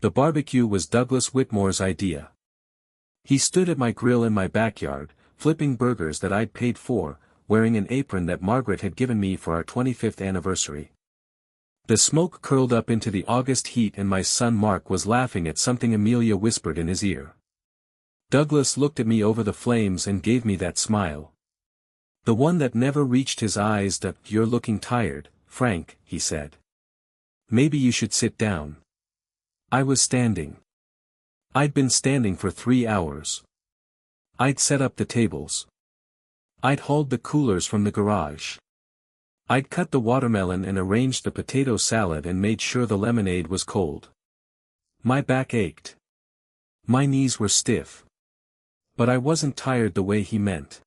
The barbecue was Douglas Whitmore's idea. He stood at my grill in my backyard, flipping burgers that I'd paid for, wearing an apron that Margaret had given me for our 25th anniversary. The smoke curled up into the August heat and my son Mark was laughing at something Amelia whispered in his ear. Douglas looked at me over the flames and gave me that smile. The one that never reached his eyes. "You're looking tired, Frank," he said. "Maybe you should sit down." I was standing. I'd been standing for 3 hours. I'd set up the tables. I'd hauled the coolers from the garage. I'd cut the watermelon and arranged the potato salad and made sure the lemonade was cold. My back ached. My knees were stiff. But I wasn't tired the way he meant.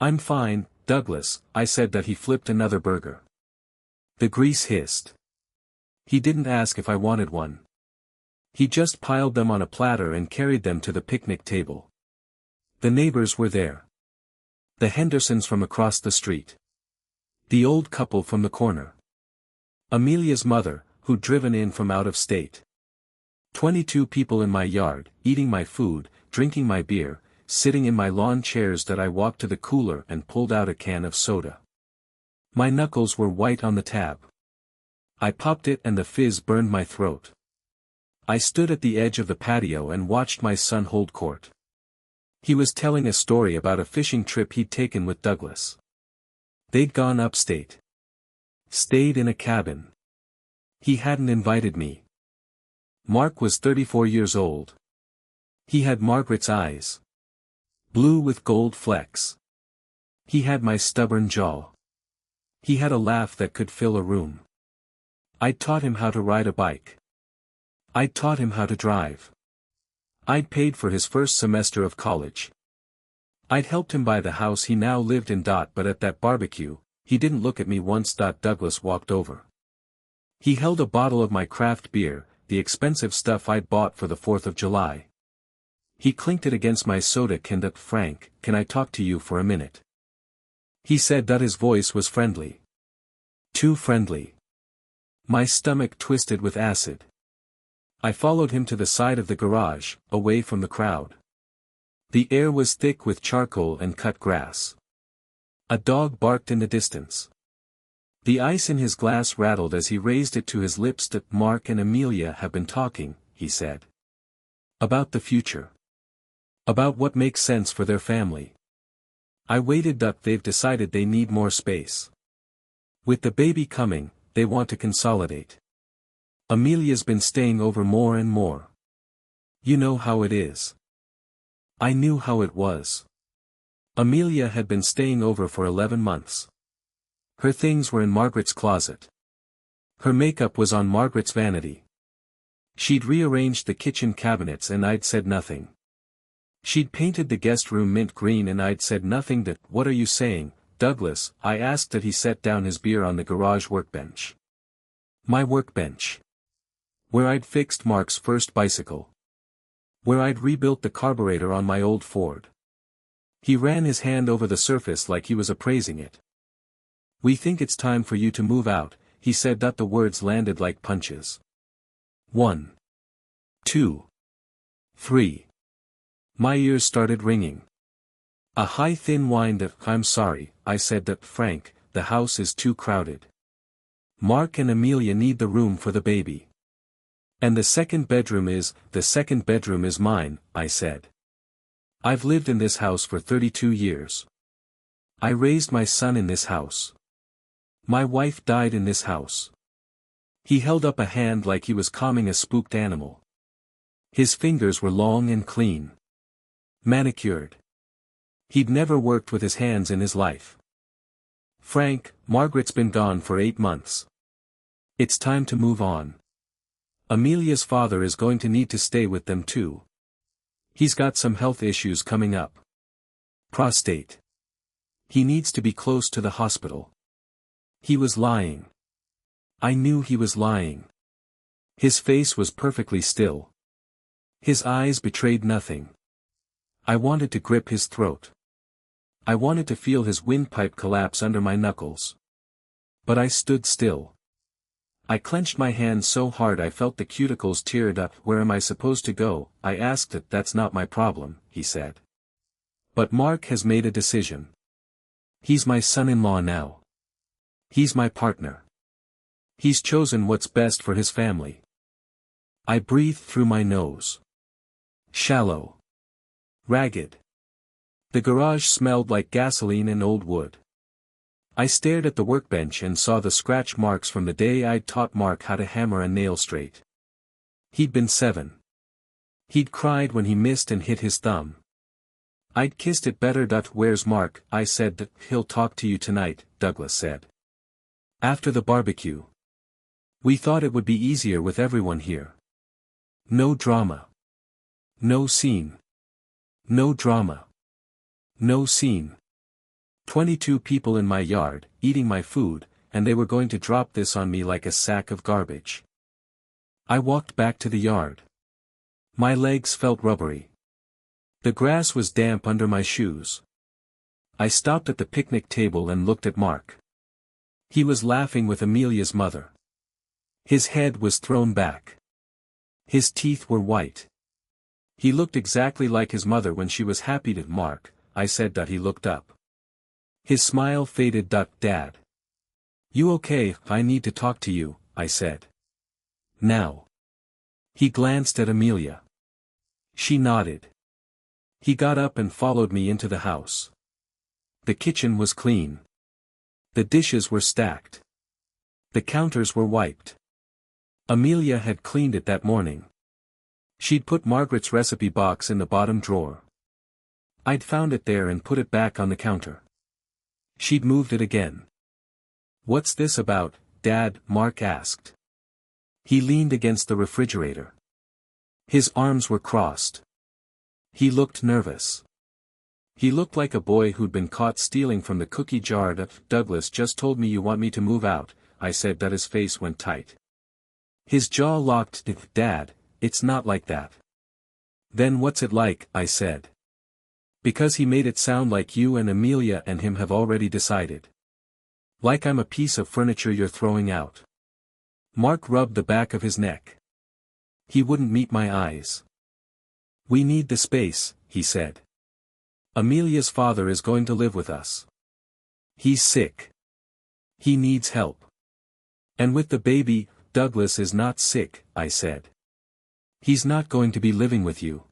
"I'm fine, Douglas," I said. That he flipped another burger. The grease hissed. He didn't ask if I wanted one. He just piled them on a platter and carried them to the picnic table. The neighbors were there. The Hendersons from across the street. The old couple from the corner. Amelia's mother, who'd driven in from out of state. 22 people in my yard, eating my food, drinking my beer, sitting in my lawn chairs. That I walked to the cooler and pulled out a can of soda. My knuckles were white on the tab. I popped it and the fizz burned my throat. I stood at the edge of the patio and watched my son hold court. He was telling a story about a fishing trip he'd taken with Douglas. They'd gone upstate. Stayed in a cabin. He hadn't invited me. Mark was 34 years old. He had Margaret's eyes. Blue with gold flecks. He had my stubborn jaw. He had a laugh that could fill a room. I'd taught him how to ride a bike. I'd taught him how to drive. I'd paid for his first semester of college. I'd helped him buy the house he now lived in. But at that barbecue, he didn't look at me once. Douglas walked over. He held a bottle of my craft beer, the expensive stuff I'd bought for the 4th of July. He clinked it against my soda can. "Frank, can I talk to you for a minute?" He said. His voice was friendly. Too friendly. My stomach twisted with acid. I followed him to the side of the garage, away from the crowd. The air was thick with charcoal and cut grass. A dog barked in the distance. The ice in his glass rattled as he raised it to his lips. "Mark and Amelia have been talking," he said. "About the future. About what makes sense for their family." I waited. "They've decided they need more space. With the baby coming, they want to consolidate. Amelia's been staying over more and more. You know how it is." I knew how it was. Amelia had been staying over for 11 months. Her things were in Margaret's closet. Her makeup was on Margaret's vanity. She'd rearranged the kitchen cabinets and I'd said nothing. She'd painted the guest room mint green and I'd said nothing. "What are you saying, Douglas?" I asked. He set down his beer on the garage workbench. My workbench. Where I'd fixed Mark's first bicycle. Where I'd rebuilt the carburetor on my old Ford. He ran his hand over the surface like he was appraising it. "We think it's time for you to move out," he said. The words landed like punches. 1. 2. 3. My ears started ringing. A high thin whine of, "I'm sorry," I said. "Frank, the house is too crowded. Mark and Amelia need the room for the baby. And the second bedroom is mine," I said. "I've lived in this house for 32 years. I raised my son in this house. My wife died in this house." He held up a hand like he was calming a spooked animal. His fingers were long and clean. Manicured. He'd never worked with his hands in his life. "Frank, Margaret's been gone for 8 months. It's time to move on. Amelia's father is going to need to stay with them too. He's got some health issues coming up. Prostate. He needs to be close to the hospital." He was lying. I knew he was lying. His face was perfectly still. His eyes betrayed nothing. I wanted to grip his throat. I wanted to feel his windpipe collapse under my knuckles. But I stood still. I clenched my hands so hard I felt the cuticles teared up. Where am I supposed to go? I asked it. That's not my problem, he said. But Mark has made a decision. He's my son-in-law now. He's my partner. He's chosen what's best for his family. I breathed through my nose. Shallow. Ragged. The garage smelled like gasoline and old wood. I stared at the workbench and saw the scratch marks from the day I'd taught Mark how to hammer a nail straight. He'd been 7. He'd cried when he missed and hit his thumb. I'd kissed it better. Where's Mark? I said. He'll talk to you tonight, Douglas said. After the barbecue. We thought it would be easier with everyone here. No drama. No scene. No drama. No scene. 22 people in my yard, eating my food, and they were going to drop this on me like a sack of garbage. I walked back to the yard. My legs felt rubbery. The grass was damp under my shoes. I stopped at the picnic table and looked at Mark. He was laughing with Amelia's mother. His head was thrown back. His teeth were white. He looked exactly like his mother when she was happy. Mark, I said. He looked up. His smile faded. Dad. You okay? I need to talk to you, I said. Now. He glanced at Amelia. She nodded. He got up and followed me into the house. The kitchen was clean. The dishes were stacked. The counters were wiped. Amelia had cleaned it that morning. She'd put Margaret's recipe box in the bottom drawer. I'd found it there and put it back on the counter. She'd moved it again. What's this about, Dad? Mark asked. He leaned against the refrigerator. His arms were crossed. He looked nervous. He looked like a boy who'd been caught stealing from the cookie jar. Douglas just told me you want me to move out, I said. His face went tight. His jaw locked. Dad, it's not like that. Then what's it like? I said. Because he made it sound like you and Amelia and him have already decided. Like I'm a piece of furniture you're throwing out. Mark rubbed the back of his neck. He wouldn't meet my eyes. We need the space, he said. Amelia's father is going to live with us. He's sick. He needs help. And with the baby, Douglas is not sick, I said. He's not going to be living with you.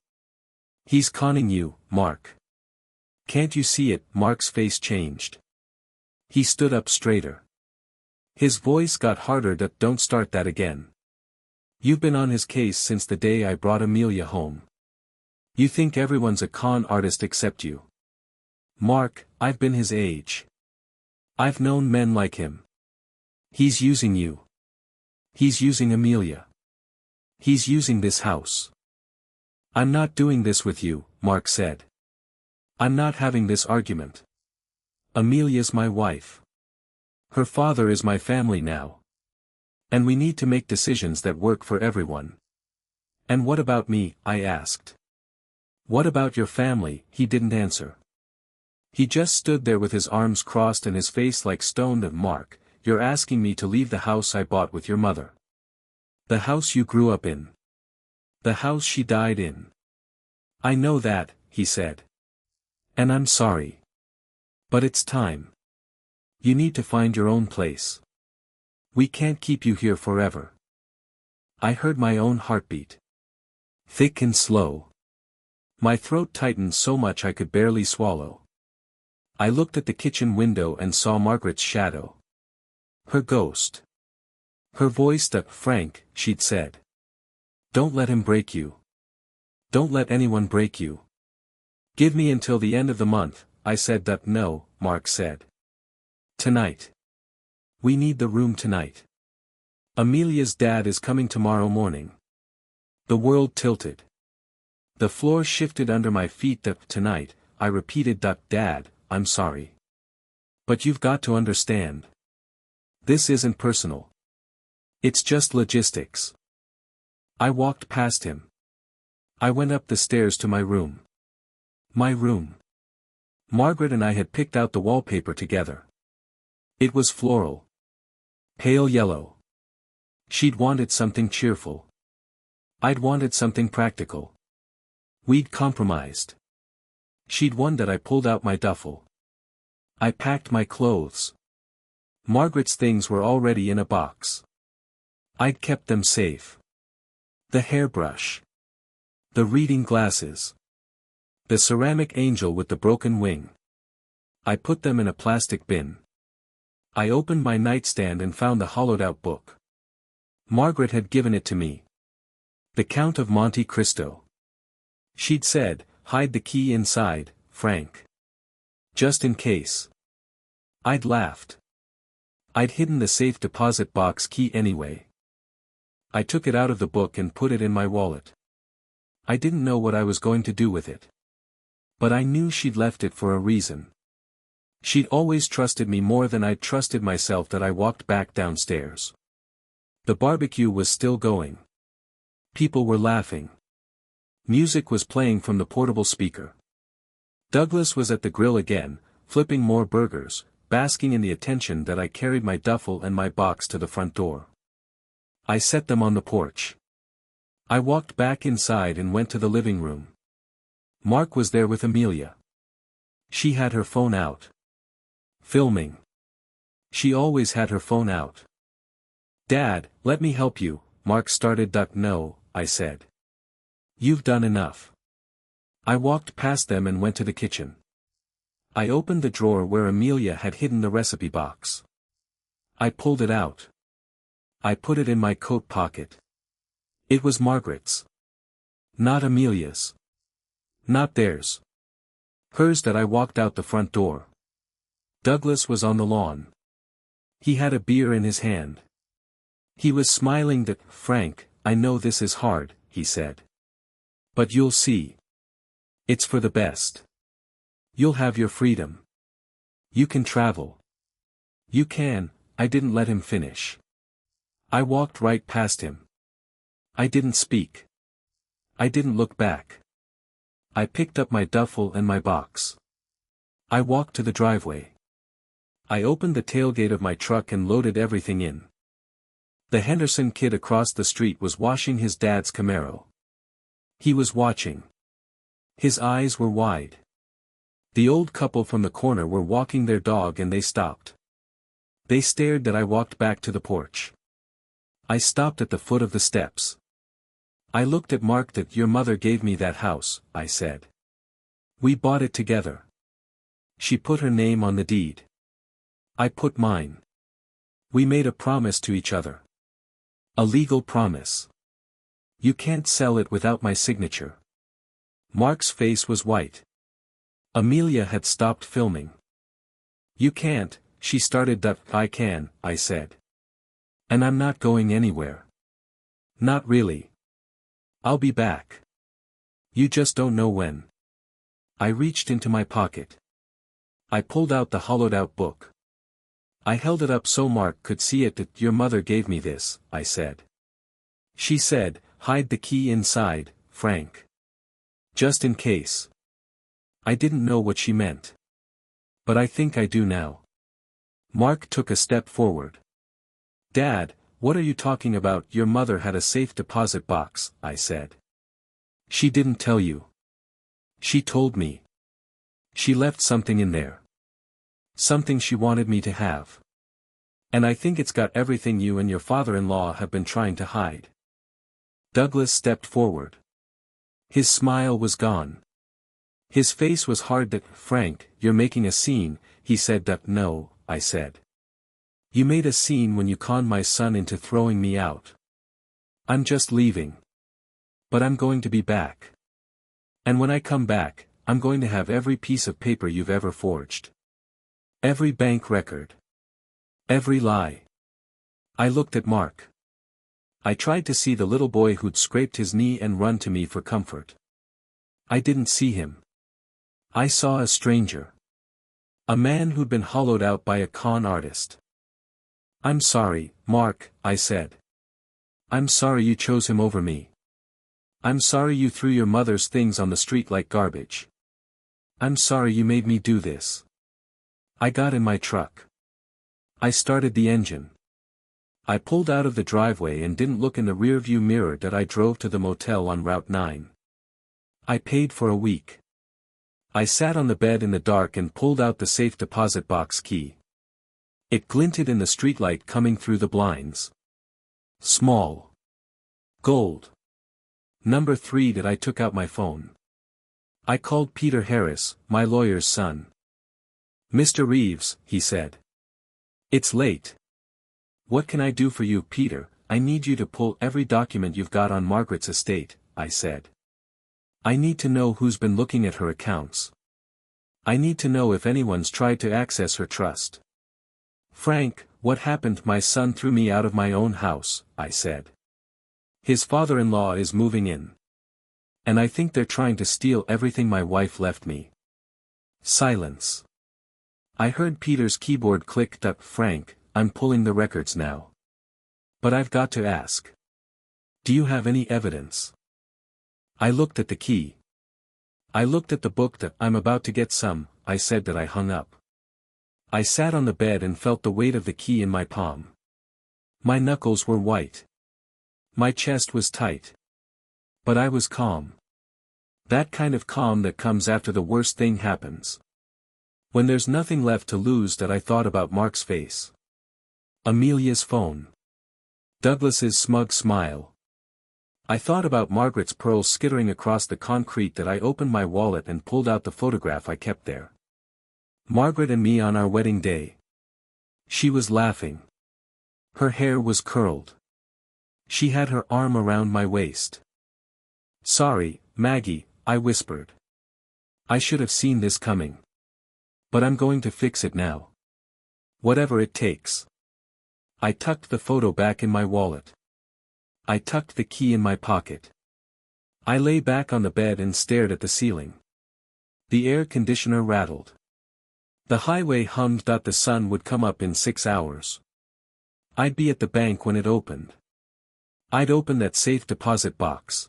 He's conning you, Mark. Can't you see it? Mark's face changed. He stood up straighter. His voice got harder. Don't start that again. You've been on his case since the day I brought Amelia home. You think everyone's a con artist except you. Mark, I've been his age. I've known men like him. He's using you. He's using Amelia. He's using this house. I'm not doing this with you, Mark said. I'm not having this argument. Amelia's my wife. Her father is my family now. And we need to make decisions that work for everyone. And what about me? I asked. What about your family? He didn't answer. He just stood there with his arms crossed and his face like stone. Mark, you're asking me to leave the house I bought with your mother. The house you grew up in. The house she died in. I know that, he said. And I'm sorry. But it's time. You need to find your own place. We can't keep you here forever. I heard my own heartbeat. Thick and slow. My throat tightened so much I could barely swallow. I looked at the kitchen window and saw Margaret's shadow. Her ghost. Her voice stuck. Frank, she'd said. Don't let him break you. Don't let anyone break you. Give me until the end of the month, I said. No, Mark said. Tonight. We need the room tonight. Amelia's dad is coming tomorrow morning. The world tilted. The floor shifted under my feet. Tonight, I repeated. Dad, I'm sorry. But you've got to understand. This isn't personal. It's just logistics. I walked past him. I went up the stairs to my room. My room. Margaret and I had picked out the wallpaper together. It was floral. Pale yellow. She'd wanted something cheerful. I'd wanted something practical. We'd compromised. She'd won that I pulled out my duffel. I packed my clothes. Margaret's things were already in a box. I'd kept them safe. The hairbrush. The reading glasses. The ceramic angel with the broken wing. I put them in a plastic bin. I opened my nightstand and found the hollowed-out book. Margaret had given it to me. The Count of Monte Cristo. She'd said, "Hide the key inside, Frank. Just in case." I'd laughed. I'd hidden the safe deposit box key anyway. I took it out of the book and put it in my wallet. I didn't know what I was going to do with it. But I knew she'd left it for a reason. She'd always trusted me more than I'd trusted myself. That I walked back downstairs. The barbecue was still going. People were laughing. Music was playing from the portable speaker. Douglas was at the grill again, flipping more burgers, basking in the attention that I carried my duffel and my box to the front door. I set them on the porch. I walked back inside and went to the living room. Mark was there with Amelia. She had her phone out. Filming. She always had her phone out. "Dad, let me help you," Mark started. "No," I said. "You've done enough." I walked past them and went to the kitchen. I opened the drawer where Amelia had hidden the recipe box. I pulled it out. I put it in my coat pocket. It was Margaret's. Not Amelia's. Not theirs. Hers. That I walked out the front door. Douglas was on the lawn. He had a beer in his hand. He was smiling. "Frank, I know this is hard," he said. "But you'll see. It's for the best. You'll have your freedom. You can travel. You can." I didn't let him finish. I walked right past him. I didn't speak. I didn't look back. I picked up my duffel and my box. I walked to the driveway. I opened the tailgate of my truck and loaded everything in. The Henderson kid across the street was washing his dad's Camaro. He was watching. His eyes were wide. The old couple from the corner were walking their dog and they stopped. They stared. That I walked back to the porch. I stopped at the foot of the steps. I looked at Mark. "That your mother gave me that house," I said. "We bought it together. She put her name on the deed. I put mine. We made a promise to each other. A legal promise. You can't sell it without my signature." Mark's face was white. Amelia had stopped filming. "You can't," she started. "I can," I said. "And I'm not going anywhere." "Not really. I'll be back. You just don't know when." I reached into my pocket. I pulled out the hollowed-out book. I held it up so Mark could see it. "That your mother gave me this," I said. "She said, 'Hide the key inside, Frank. Just in case.'" I didn't know what she meant. But I think I do now. Mark took a step forward. "Dad, what are you talking about?" "Your mother had a safe deposit box," I said. "She didn't tell you." "She told me. She left something in there. Something she wanted me to have. And I think it's got everything you and your father-in-law have been trying to hide." Douglas stepped forward. His smile was gone. His face was hard. "Frank, you're making a scene," he said. "No," I said. "You made a scene when you conned my son into throwing me out. I'm just leaving. But I'm going to be back. And when I come back, I'm going to have every piece of paper you've ever forged. Every bank record. Every lie." I looked at Mark. I tried to see the little boy who'd scraped his knee and run to me for comfort. I didn't see him. I saw a stranger. A man who'd been hollowed out by a con artist. "I'm sorry, Mark," I said. "I'm sorry you chose him over me. I'm sorry you threw your mother's things on the street like garbage. I'm sorry you made me do this." I got in my truck. I started the engine. I pulled out of the driveway and didn't look in the rearview mirror that I drove to the motel on Route 9. I paid for a week. I sat on the bed in the dark and pulled out the safe deposit box key. It glinted in the streetlight coming through the blinds. Small. Gold. Number 3. That I took out my phone. I called Peter Harris, my lawyer's son. "Mr. Reeves," he said. "It's late. What can I do for you, Peter?" "I need you to pull every document you've got on Margaret's estate," I said. "I need to know who's been looking at her accounts. I need to know if anyone's tried to access her trust." "Frank, what happened?" "My son threw me out of my own house," I said. "His father-in-law is moving in. And I think they're trying to steal everything my wife left me." Silence. I heard Peter's keyboard click. "Frank, I'm pulling the records now. But I've got to ask. Do you have any evidence?" I looked at the key. I looked at the book. "I'm about to get some," I said. I hung up. I sat on the bed and felt the weight of the key in my palm. My knuckles were white. My chest was tight. But I was calm. That kind of calm that comes after the worst thing happens. When there's nothing left to lose. I thought about Mark's face. Amelia's phone. Douglas's smug smile. I thought about Margaret's pearls skittering across the concrete. I opened my wallet and pulled out the photograph I kept there. Margaret and me on our wedding day. She was laughing. Her hair was curled. She had her arm around my waist. "Sorry, Maggie," I whispered. "I should have seen this coming. But I'm going to fix it now. Whatever it takes." I tucked the photo back in my wallet. I tucked the key in my pocket. I lay back on the bed and stared at the ceiling. The air conditioner rattled. The highway hummed. The sun would come up in 6 hours. I'd be at the bank when it opened. I'd open that safe deposit box.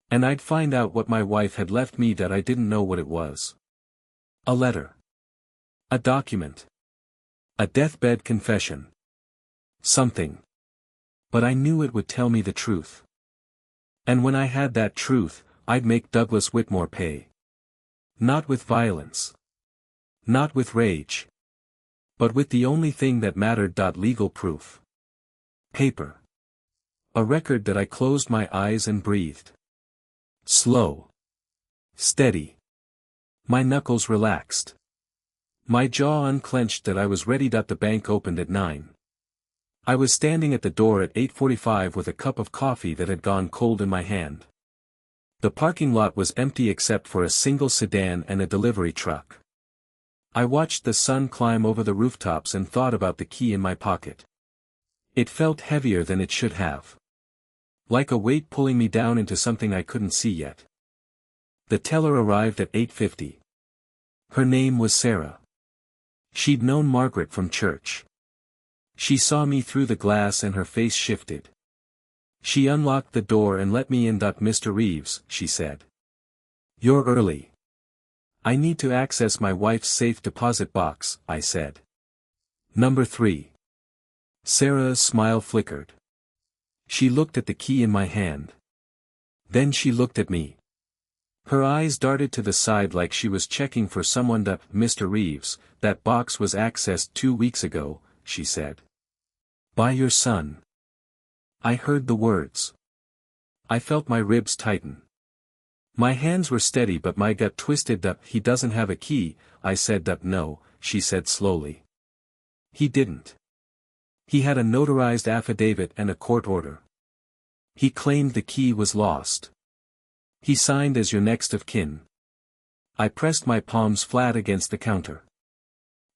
And I'd find out what my wife had left me. I didn't know what it was. A letter. A document. A deathbed confession. Something. But I knew it would tell me the truth. And when I had that truth, I'd make Douglas Whitmore pay. Not with violence. Not with rage. But with the only thing that mattered. Legal proof. Paper. A record. I closed my eyes and breathed. Slow. Steady. My knuckles relaxed. My jaw unclenched. I was ready. The bank opened at 9. I was standing at the door at 8:45 with a cup of coffee that had gone cold in my hand. The parking lot was empty except for a single sedan and a delivery truck. I watched the sun climb over the rooftops and thought about the key in my pocket. It felt heavier than it should have. Like a weight pulling me down into something I couldn't see yet. The teller arrived at 8:50. Her name was Sarah. She'd known Margaret from church. She saw me through the glass and her face shifted. She unlocked the door and let me in. "Mr. Reeves," she said. "You're early." "I need to access my wife's safe deposit box," I said. "Number 3. Sarah's smile flickered. She looked at the key in my hand. Then she looked at me. Her eyes darted to the side like she was checking for someone. "Mr. Reeves, that box was accessed 2 weeks ago," she said. "By your son." I heard the words. I felt my ribs tighten. My hands were steady but my gut twisted. "He doesn't have a key," I said. "No," she said slowly. "He didn't. He had a notarized affidavit and a court order. He claimed the key was lost. He signed as your next of kin." I pressed my palms flat against the counter.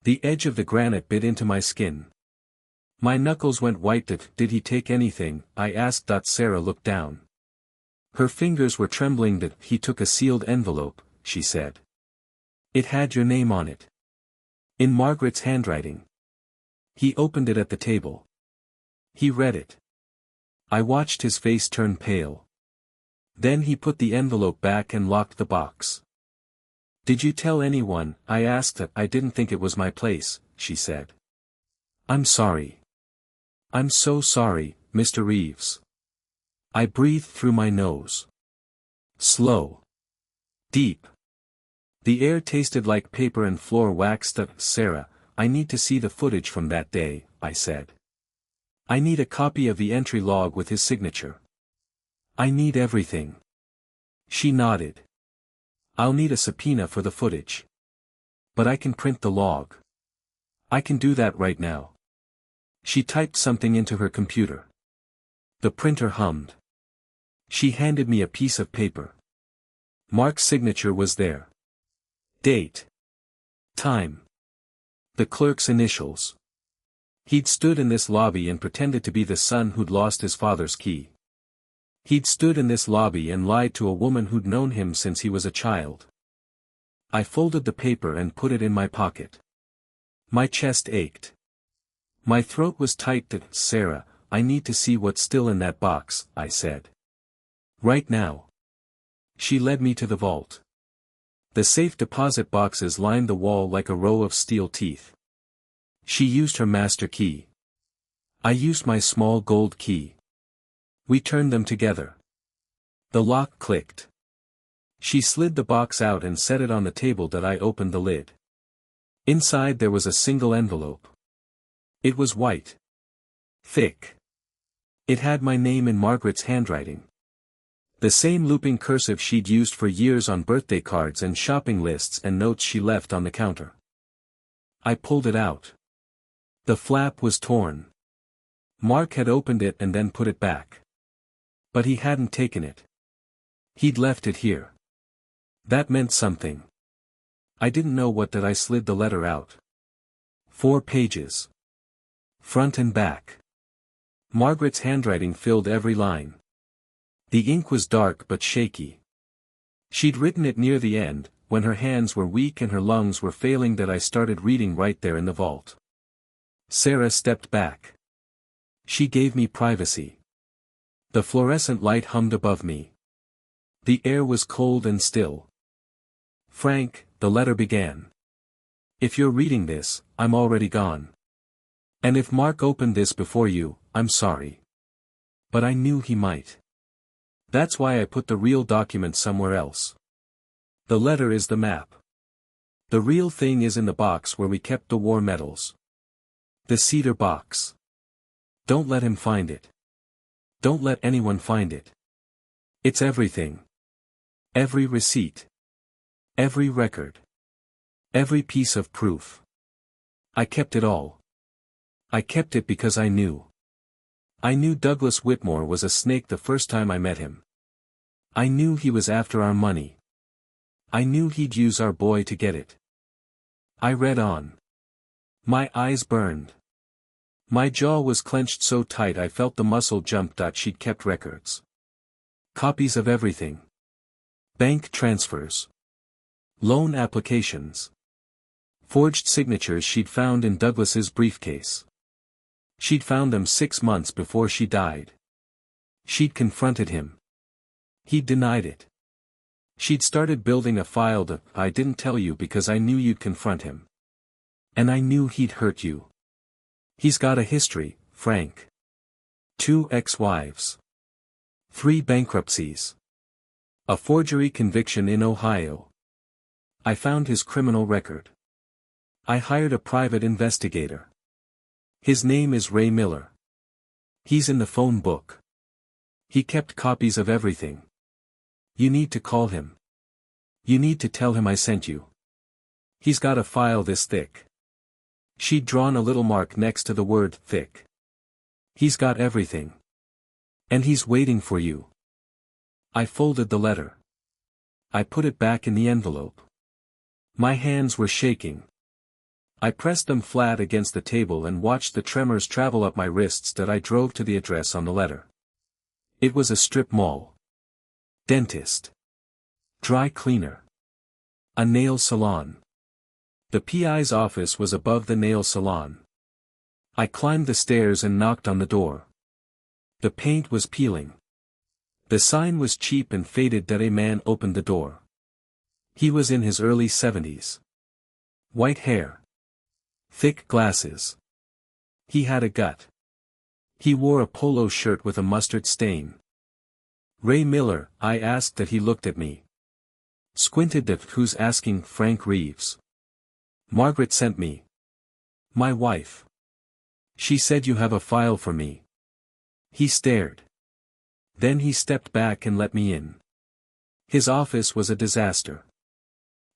The edge of the granite bit into my skin. My knuckles went white. "Did he take anything?" I asked. Sarah looked down. Her fingers were trembling. "He took a sealed envelope," she said. "It had your name on it. In Margaret's handwriting. He opened it at the table. He read it." I watched his face turn pale. Then he put the envelope back and locked the box. "Did you tell anyone?" I asked. "I didn't think it was my place," she said. "I'm sorry." I'm so sorry, Mr. Reeves. I breathed through my nose. Slow. Deep. The air tasted like paper and floor waxed up. Sarah, I need to see the footage from that day, I said. I need a copy of the entry log with his signature. I need everything. She nodded. I'll need a subpoena for the footage. But I can print the log. I can do that right now. She typed something into her computer. The printer hummed. She handed me a piece of paper. Mark's signature was there. Date. Time. The clerk's initials. He'd stood in this lobby and pretended to be the son who'd lost his father's key. He'd stood in this lobby and lied to a woman who'd known him since he was a child. I folded the paper and put it in my pocket. My chest ached. My throat was tight. Sarah, I need to see what's still in that box, I said. Right now. She led me to the vault. The safe deposit boxes lined the wall like a row of steel teeth. She used her master key. I used my small gold key. We turned them together. The lock clicked. She slid the box out and set it on the table. I opened the lid. Inside there was a single envelope. It was white. Thick. It had my name in Margaret's handwriting. The same looping cursive she'd used for years on birthday cards and shopping lists and notes she left on the counter. I pulled it out. The flap was torn. Mark had opened it and then put it back. But he hadn't taken it. He'd left it here. That meant something. I didn't know what. I slid the letter out. 4 pages. Front and back. Margaret's handwriting filled every line. The ink was dark but shaky. She'd written it near the end, when her hands were weak and her lungs were failing. I started reading right there in the vault. Sarah stepped back. She gave me privacy. The fluorescent light hummed above me. The air was cold and still. Frank, the letter began. If you're reading this, I'm already gone. And if Mark opened this before you, I'm sorry. But I knew he might. That's why I put the real document somewhere else. The letter is the map. The real thing is in the box where we kept the war medals. The cedar box. Don't let him find it. Don't let anyone find it. It's everything. Every receipt. Every record. Every piece of proof. I kept it all. I kept it because I knew. I knew Douglas Whitmore was a snake the first time I met him. I knew he was after our money. I knew he'd use our boy to get it. I read on. My eyes burned. My jaw was clenched so tight I felt the muscle jump. She'd kept records. Copies of everything. Bank transfers. Loan applications. Forged signatures she'd found in Douglas's briefcase. She'd found them 6 months before she died. She'd confronted him. He'd denied it. She'd started building a file. I didn't tell you because I knew you'd confront him. And I knew he'd hurt you. He's got a history, Frank. 2 ex-wives. 3 bankruptcies. A forgery conviction in Ohio. I found his criminal record. I hired a private investigator. His name is Ray Miller. He's in the phone book. He kept copies of everything. You need to call him. You need to tell him I sent you. He's got a file this thick. She'd drawn a little mark next to the word thick. He's got everything. And he's waiting for you. I folded the letter. I put it back in the envelope. My hands were shaking. I pressed them flat against the table and watched the tremors travel up my wrists. I drove to the address on the letter. It was a strip mall. Dentist. Dry cleaner. A nail salon. The PI's office was above the nail salon. I climbed the stairs and knocked on the door. The paint was peeling. The sign was cheap and faded. A man opened the door. He was in his early 70s. White hair. Thick glasses. He had a gut. He wore a polo shirt with a mustard stain. Ray Miller, I asked that. He looked at me. Squinted at who's asking. Frank Reeves. Margaret sent me. My wife. She said you have a file for me. He stared. Then he stepped back and let me in. His office was a disaster.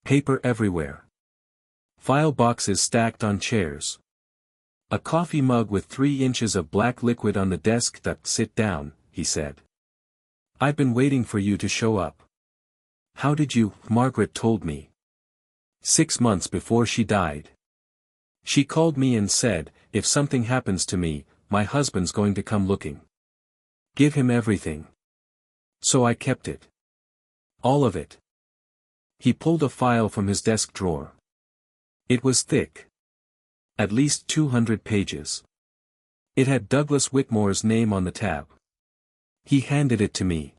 Paper everywhere. File boxes stacked on chairs. A coffee mug with 3 inches of black liquid on the desk. Sit down, he said. I've been waiting for you to show up. How did you? Margaret told me. 6 months before she died. She called me and said, if something happens to me, my husband's going to come looking. Give him everything. So I kept it. All of it. He pulled a file from his desk drawer. It was thick. At least 200 pages. It had Douglas Whitmore's name on the tab. He handed it to me.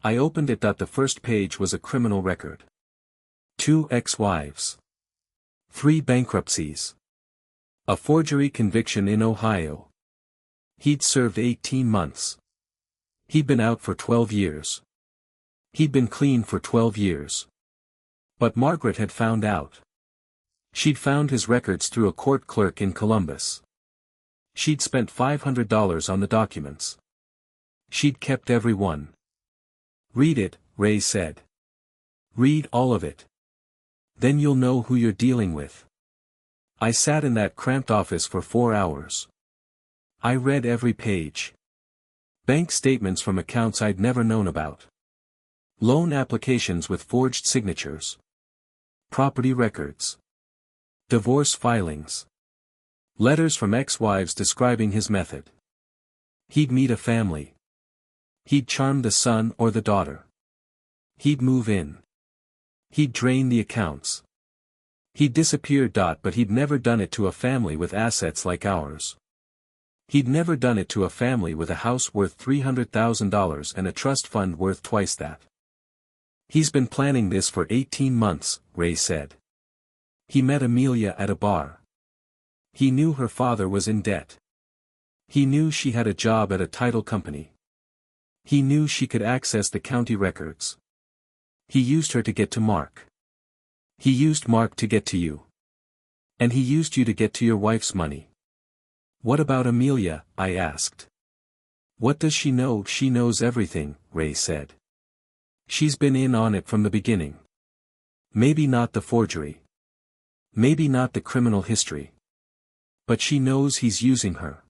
I opened it. The first page was a criminal record. 2 ex-wives. 3 bankruptcies. A forgery conviction in Ohio. He'd served 18 months. He'd been out for 12 years. He'd been clean for 12 years. But Margaret had found out. She'd found his records through a court clerk in Columbus. She'd spent $500 on the documents. She'd kept every one. Read it, Ray said. Read all of it. Then you'll know who you're dealing with. I sat in that cramped office for 4 hours. I read every page. Bank statements from accounts I'd never known about. Loan applications with forged signatures. Property records. Divorce filings. Letters from ex-wives describing his method. He'd meet a family. He'd charm the son or the daughter. He'd move in. He'd drain the accounts. He'd disappear. But he'd never done it to a family with assets like ours. He'd never done it to a family with a house worth $300,000 and a trust fund worth twice that. He's been planning this for 18 months, Ray said. He met Amelia at a bar. He knew her father was in debt. He knew she had a job at a title company. He knew she could access the county records. He used her to get to Mark. He used Mark to get to you. And he used you to get to your wife's money. What about Amelia? I asked. What does she know? She knows everything, Ray said. She's been in on it from the beginning. Maybe not the forgery. Maybe not the criminal history. But she knows he's using her.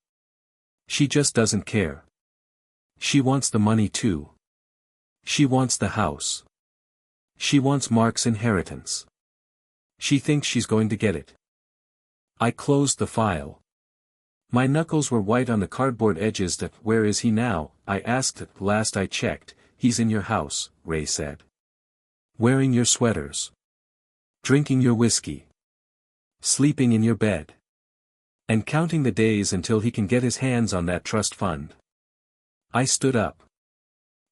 She just doesn't care. She wants the money too. She wants the house. She wants Mark's inheritance. She thinks she's going to get it. I closed the file. My knuckles were white on the cardboard edges. Where is he now? I asked. Last I checked, he's in your house, Ray said. Wearing your sweaters. Drinking your whiskey. Sleeping in your bed. And counting the days until he can get his hands on that trust fund. I stood up.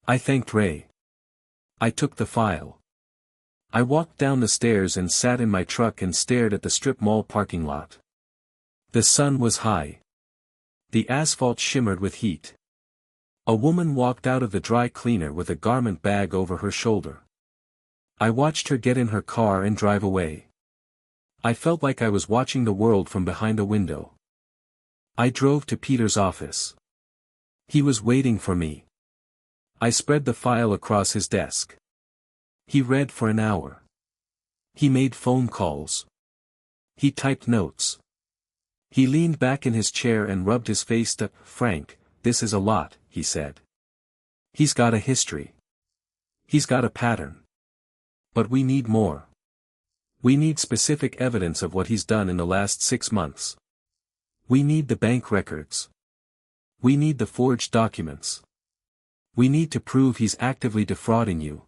I thanked Ray. I took the file. I walked down the stairs and sat in my truck and stared at the strip mall parking lot. The sun was high. The asphalt shimmered with heat. A woman walked out of the dry cleaner with a garment bag over her shoulder. I watched her get in her car and drive away. I felt like I was watching the world from behind a window. I drove to Peter's office. He was waiting for me. I spread the file across his desk. He read for an hour. He made phone calls. He typed notes. He leaned back in his chair and rubbed his face. Frank, this is a lot, he said. He's got a history. He's got a pattern. But we need more. We need specific evidence of what he's done in the last 6 months. We need the bank records. We need the forged documents. We need to prove he's actively defrauding you.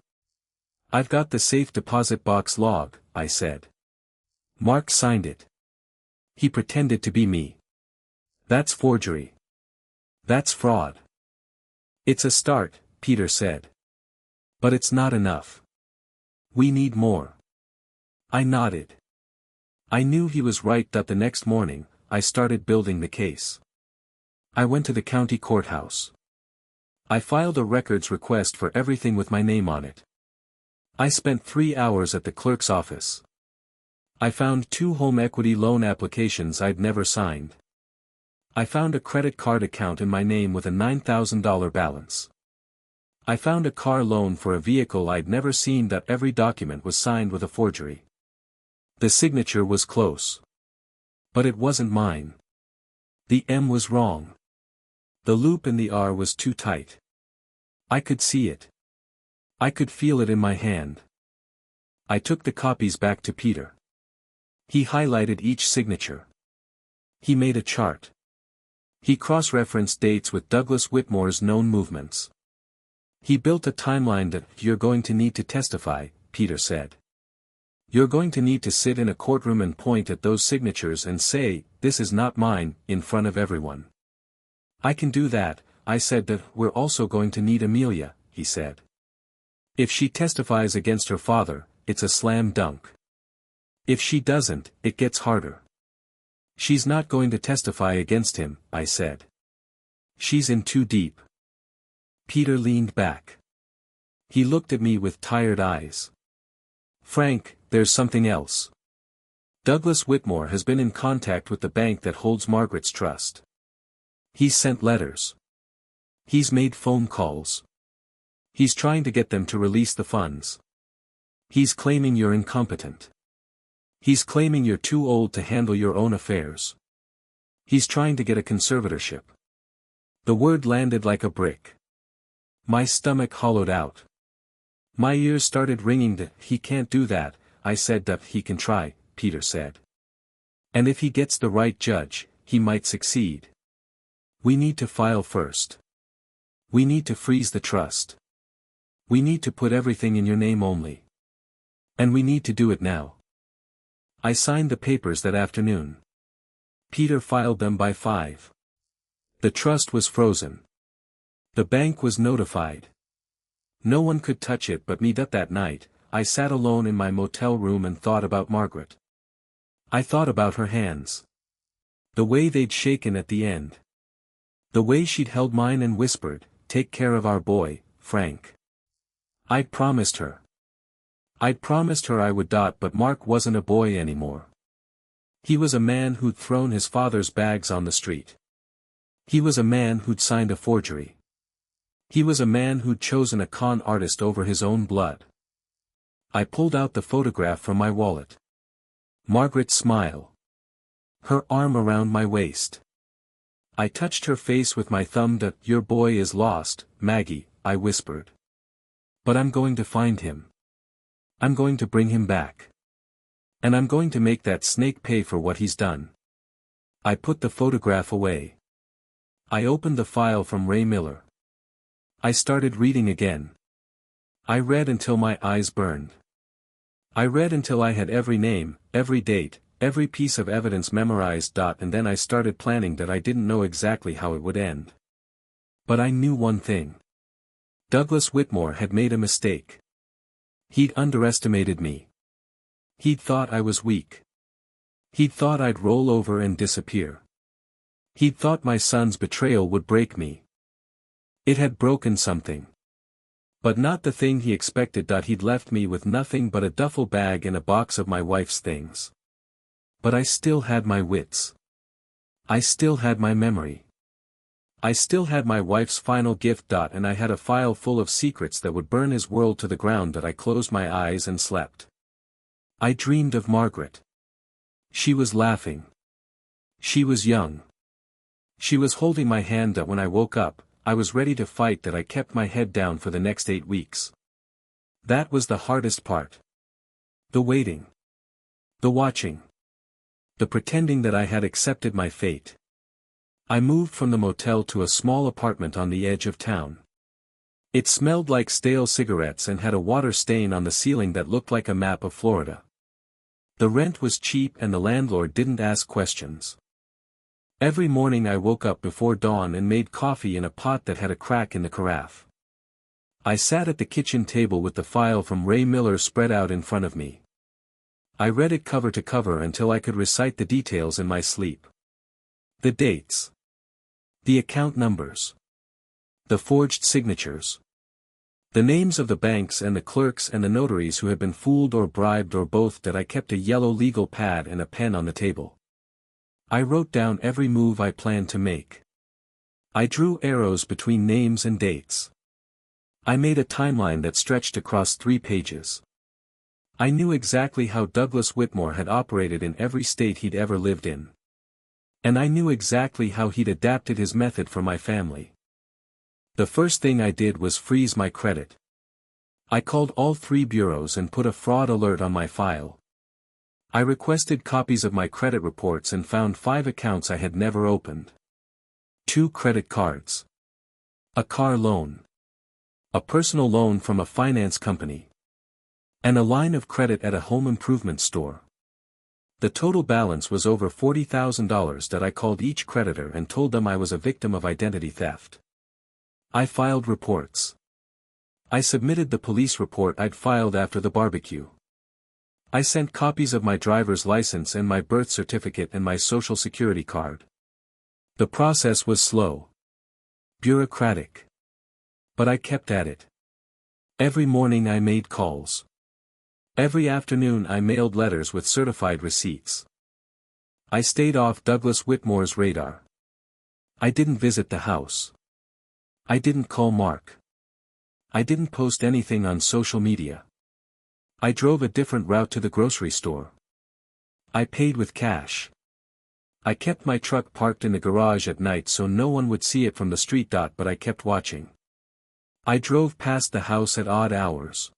I've got the safe deposit box log, I said. Mark signed it. He pretended to be me. That's forgery. That's fraud. It's a start, Peter said. But it's not enough. We need more. I nodded. I knew he was right. The next morning, I started building the case. I went to the county courthouse. I filed a records request for everything with my name on it. I spent 3 hours at the clerk's office. I found 2 home equity loan applications I'd never signed. I found a credit card account in my name with a $9,000 balance. I found a car loan for a vehicle I'd never seen that every document was signed with a forgery. The signature was close. But it wasn't mine. The M was wrong. The loop in the R was too tight. I could see it. I could feel it in my hand. I took the copies back to Peter. He highlighted each signature. He made a chart. He cross-referenced dates with Douglas Whitmore's known movements. He built a timeline that, "You're going to need to testify," Peter said. "You're going to need to sit in a courtroom and point at those signatures and say, 'This is not mine,' in front of everyone." "I can do that," I said. "That we're also going to need Amelia," he said. "If she testifies against her father, it's a slam dunk. If she doesn't, it gets harder." "She's not going to testify against him," I said. "She's in too deep." Peter leaned back. He looked at me with tired eyes. "Frank, there's something else. Douglas Whitmore has been in contact with the bank that holds Margaret's trust. He's sent letters. He's made phone calls. He's trying to get them to release the funds. He's claiming you're incompetent. He's claiming you're too old to handle your own affairs. He's trying to get a conservatorship." The word landed like a brick. My stomach hollowed out. My ears started ringing. "He can't do that," I said. "That he can try," Peter said. "And if he gets the right judge, he might succeed. We need to file first. We need to freeze the trust. We need to put everything in your name only. And we need to do it now." I signed the papers that afternoon. Peter filed them by 5. The trust was frozen. The bank was notified. No one could touch it but me. That night, I sat alone in my motel room and thought about Margaret. I thought about her hands. The way they'd shaken at the end. The way she'd held mine and whispered, "Take care of our boy, Frank." I'd promised her. I'd promised her I would. But Mark wasn't a boy anymore. He was a man who'd thrown his father's bags on the street. He was a man who'd signed a forgery. He was a man who'd chosen a con artist over his own blood. I pulled out the photograph from my wallet. Margaret's smile. Her arm around my waist. I touched her face with my thumb. "Your boy is lost, Maggie," I whispered. "But I'm going to find him. I'm going to bring him back. And I'm going to make that snake pay for what he's done." I put the photograph away. I opened the file from Ray Miller. I started reading again. I read until my eyes burned. I read until I had every name, every date, every piece of evidence memorized. And then I started planning that I didn't know exactly how it would end. But I knew one thing. Douglas Whitmore had made a mistake. He'd underestimated me. He'd thought I was weak. He'd thought I'd roll over and disappear. He'd thought my son's betrayal would break me. It had broken something. But not the thing he expected. He'd left me with nothing but a duffel bag and a box of my wife's things. But I still had my wits. I still had my memory. I still had my wife's final gift. And I had a file full of secrets that would burn his world to the ground. I closed my eyes and slept. I dreamed of Margaret. She was laughing. She was young. She was holding my hand. When I woke up, I was ready to fight. I kept my head down for the next 8 weeks. That was the hardest part. The waiting. The watching. The pretending that I had accepted my fate. I moved from the motel to a small apartment on the edge of town. It smelled like stale cigarettes and had a water stain on the ceiling that looked like a map of Florida. The rent was cheap and the landlord didn't ask questions. Every morning I woke up before dawn and made coffee in a pot that had a crack in the carafe. I sat at the kitchen table with the file from Ray Miller spread out in front of me. I read it cover to cover until I could recite the details in my sleep. The dates. The account numbers. The forged signatures. The names of the banks and the clerks and the notaries who had been fooled or bribed or both. That I kept a yellow legal pad and a pen on the table. I wrote down every move I planned to make. I drew arrows between names and dates. I made a timeline that stretched across 3 pages. I knew exactly how Douglas Whitmore had operated in every state he'd ever lived in. And I knew exactly how he'd adapted his method for my family. The first thing I did was freeze my credit. I called all 3 bureaus and put a fraud alert on my file. I requested copies of my credit reports and found 5 accounts I had never opened. 2 credit cards. A car loan. A personal loan from a finance company. And a line of credit at a home improvement store. The total balance was over $40,000 that I called each creditor and told them I was a victim of identity theft. I filed reports. I submitted the police report I'd filed after the barbecue. I sent copies of my driver's license and my birth certificate and my social security card. The process was slow. Bureaucratic. But I kept at it. Every morning I made calls. Every afternoon I mailed letters with certified receipts. I stayed off Douglas Whitmore's radar. I didn't visit the house. I didn't call Mark. I didn't post anything on social media. I drove a different route to the grocery store. I paid with cash. I kept my truck parked in the garage at night so no one would see it from the street. But I kept watching. I drove past the house at odd hours.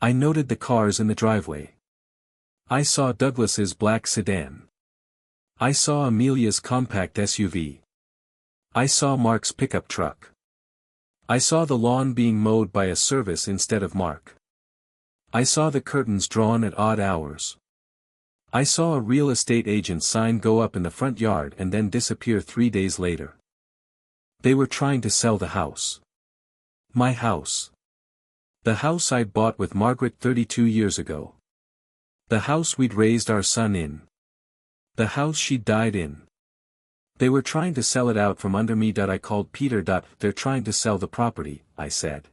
I noted the cars in the driveway. I saw Douglas's black sedan. I saw Amelia's compact SUV. I saw Mark's pickup truck. I saw the lawn being mowed by a service instead of Mark. I saw the curtains drawn at odd hours. I saw a real estate agent sign go up in the front yard and then disappear 3 days later. They were trying to sell the house. My house. The house I'd bought with Margaret 32 years ago. The house we'd raised our son in. The house she died in. They were trying to sell it out from under me. I called Peter. They're trying to sell the property, I said.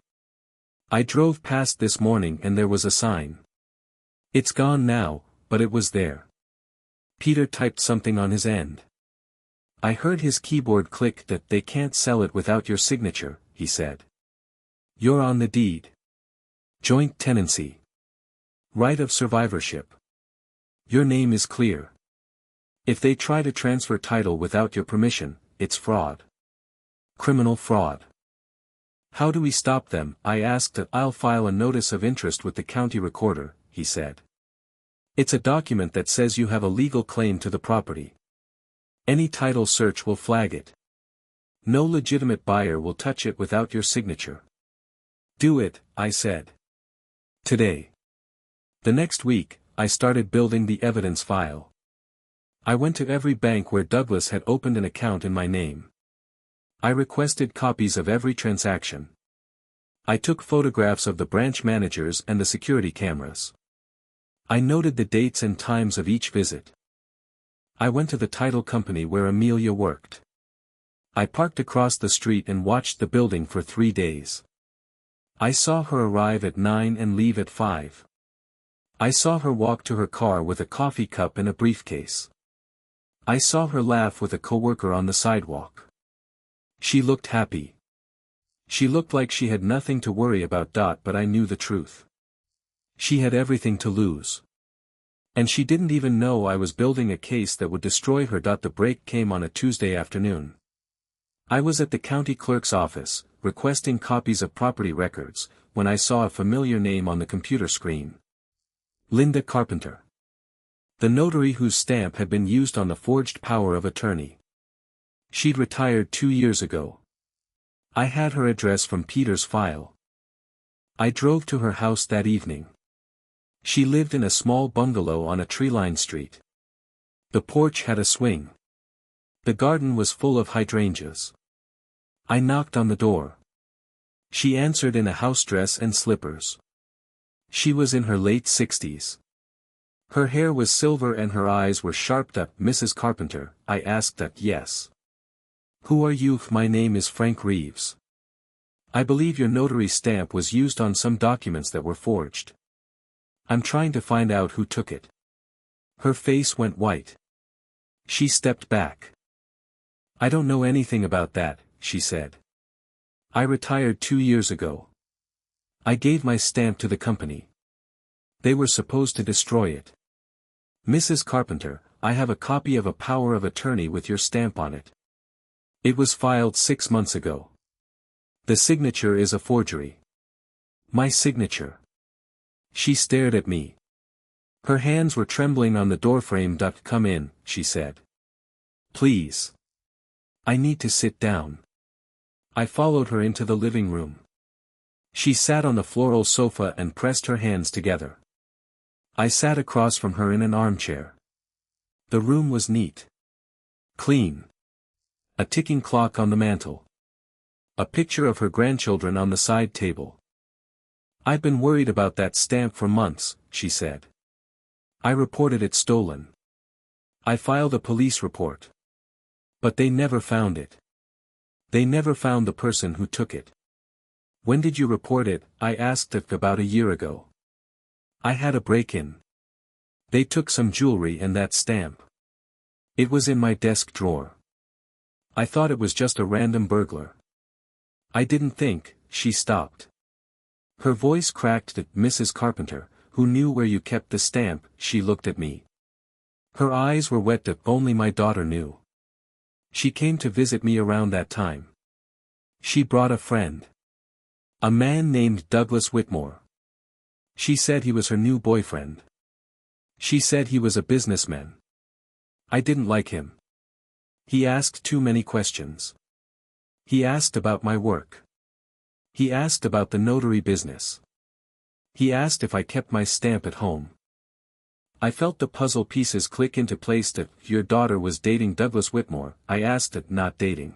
I drove past this morning and there was a sign. It's gone now, but it was there. Peter typed something on his end. I heard his keyboard click. That they can't sell it without your signature, he said. You're on the deed. Joint tenancy. Right of survivorship. Your name is clear. If they try to transfer title without your permission, it's fraud. Criminal fraud. How do we stop them? I asked. I'll file a notice of interest with the county recorder, he said. It's a document that says you have a legal claim to the property. Any title search will flag it. No legitimate buyer will touch it without your signature. Do it, I said. Today. The next week, I started building the evidence file. I went to every bank where Douglas had opened an account in my name. I requested copies of every transaction. I took photographs of the branch managers and the security cameras. I noted the dates and times of each visit. I went to the title company where Amelia worked. I parked across the street and watched the building for 3 days. I saw her arrive at 9 and leave at 5. I saw her walk to her car with a coffee cup and a briefcase. I saw her laugh with a coworker on the sidewalk. She looked happy. She looked like she had nothing to worry about. But I knew the truth. She had everything to lose. And she didn't even know I was building a case that would destroy her. The break came on a Tuesday afternoon. I was at the county clerk's office, requesting copies of property records, when I saw a familiar name on the computer screen. Linda Carpenter. The notary whose stamp had been used on the forged power of attorney. She'd retired 2 years ago. I had her address from Peter's file. I drove to her house that evening. She lived in a small bungalow on a tree-lined street. The porch had a swing. The garden was full of hydrangeas. I knocked on the door. She answered in a house dress and slippers. She was in her late 60s. Her hair was silver and her eyes were sharp. Mrs. Carpenter, I asked. Yes. Who are you? My name is Frank Reeves. I believe your notary stamp was used on some documents that were forged. I'm trying to find out who took it. Her face went white. She stepped back. I don't know anything about that, she said. I retired 2 years ago. I gave my stamp to the company. They were supposed to destroy it. Mrs. Carpenter, I have a copy of a power of attorney with your stamp on it. It was filed 6 months ago. The signature is a forgery. My signature. She stared at me. Her hands were trembling on the doorframe. Come in, she said. Please. I need to sit down. I followed her into the living room. She sat on the floral sofa and pressed her hands together. I sat across from her in an armchair. The room was neat. Clean. A ticking clock on the mantel. A picture of her grandchildren on the side table. I've been worried about that stamp for months, she said. I reported it stolen. I filed a police report. But they never found it. They never found the person who took it. When did you report it? I asked. About a year ago. I had a break-in. They took some jewelry and that stamp. It was in my desk drawer. I thought it was just a random burglar. I didn't think. She stopped. Her voice cracked. Mrs. Carpenter, who knew where you kept the stamp? She looked at me. Her eyes were wet. Only my daughter knew. She came to visit me around that time. She brought a friend. A man named Douglas Whitmore. She said he was her new boyfriend. She said he was a businessman. I didn't like him. He asked too many questions. He asked about my work. He asked about the notary business. He asked if I kept my stamp at home. I felt the puzzle pieces click into place. Your daughter was dating Douglas Whitmore, I asked. Not dating.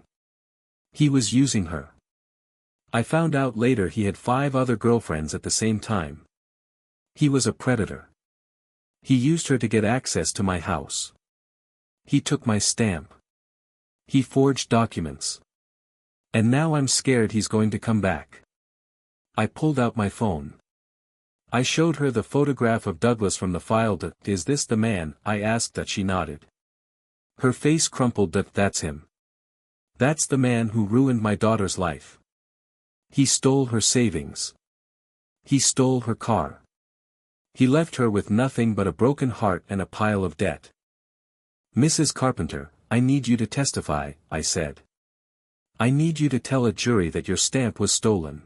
He was using her. I found out later he had 5 other girlfriends at the same time. He was a predator. He used her to get access to my house. He took my stamp. He forged documents. And now I'm scared he's going to come back. I pulled out my phone. I showed her the photograph of Douglas from the file. Is this the man? I asked. She nodded. Her face crumpled. That's him. That's the man who ruined my daughter's life. He stole her savings. He stole her car. He left her with nothing but a broken heart and a pile of debt. Mrs. Carpenter, I need you to testify, I said. I need you to tell a jury that your stamp was stolen.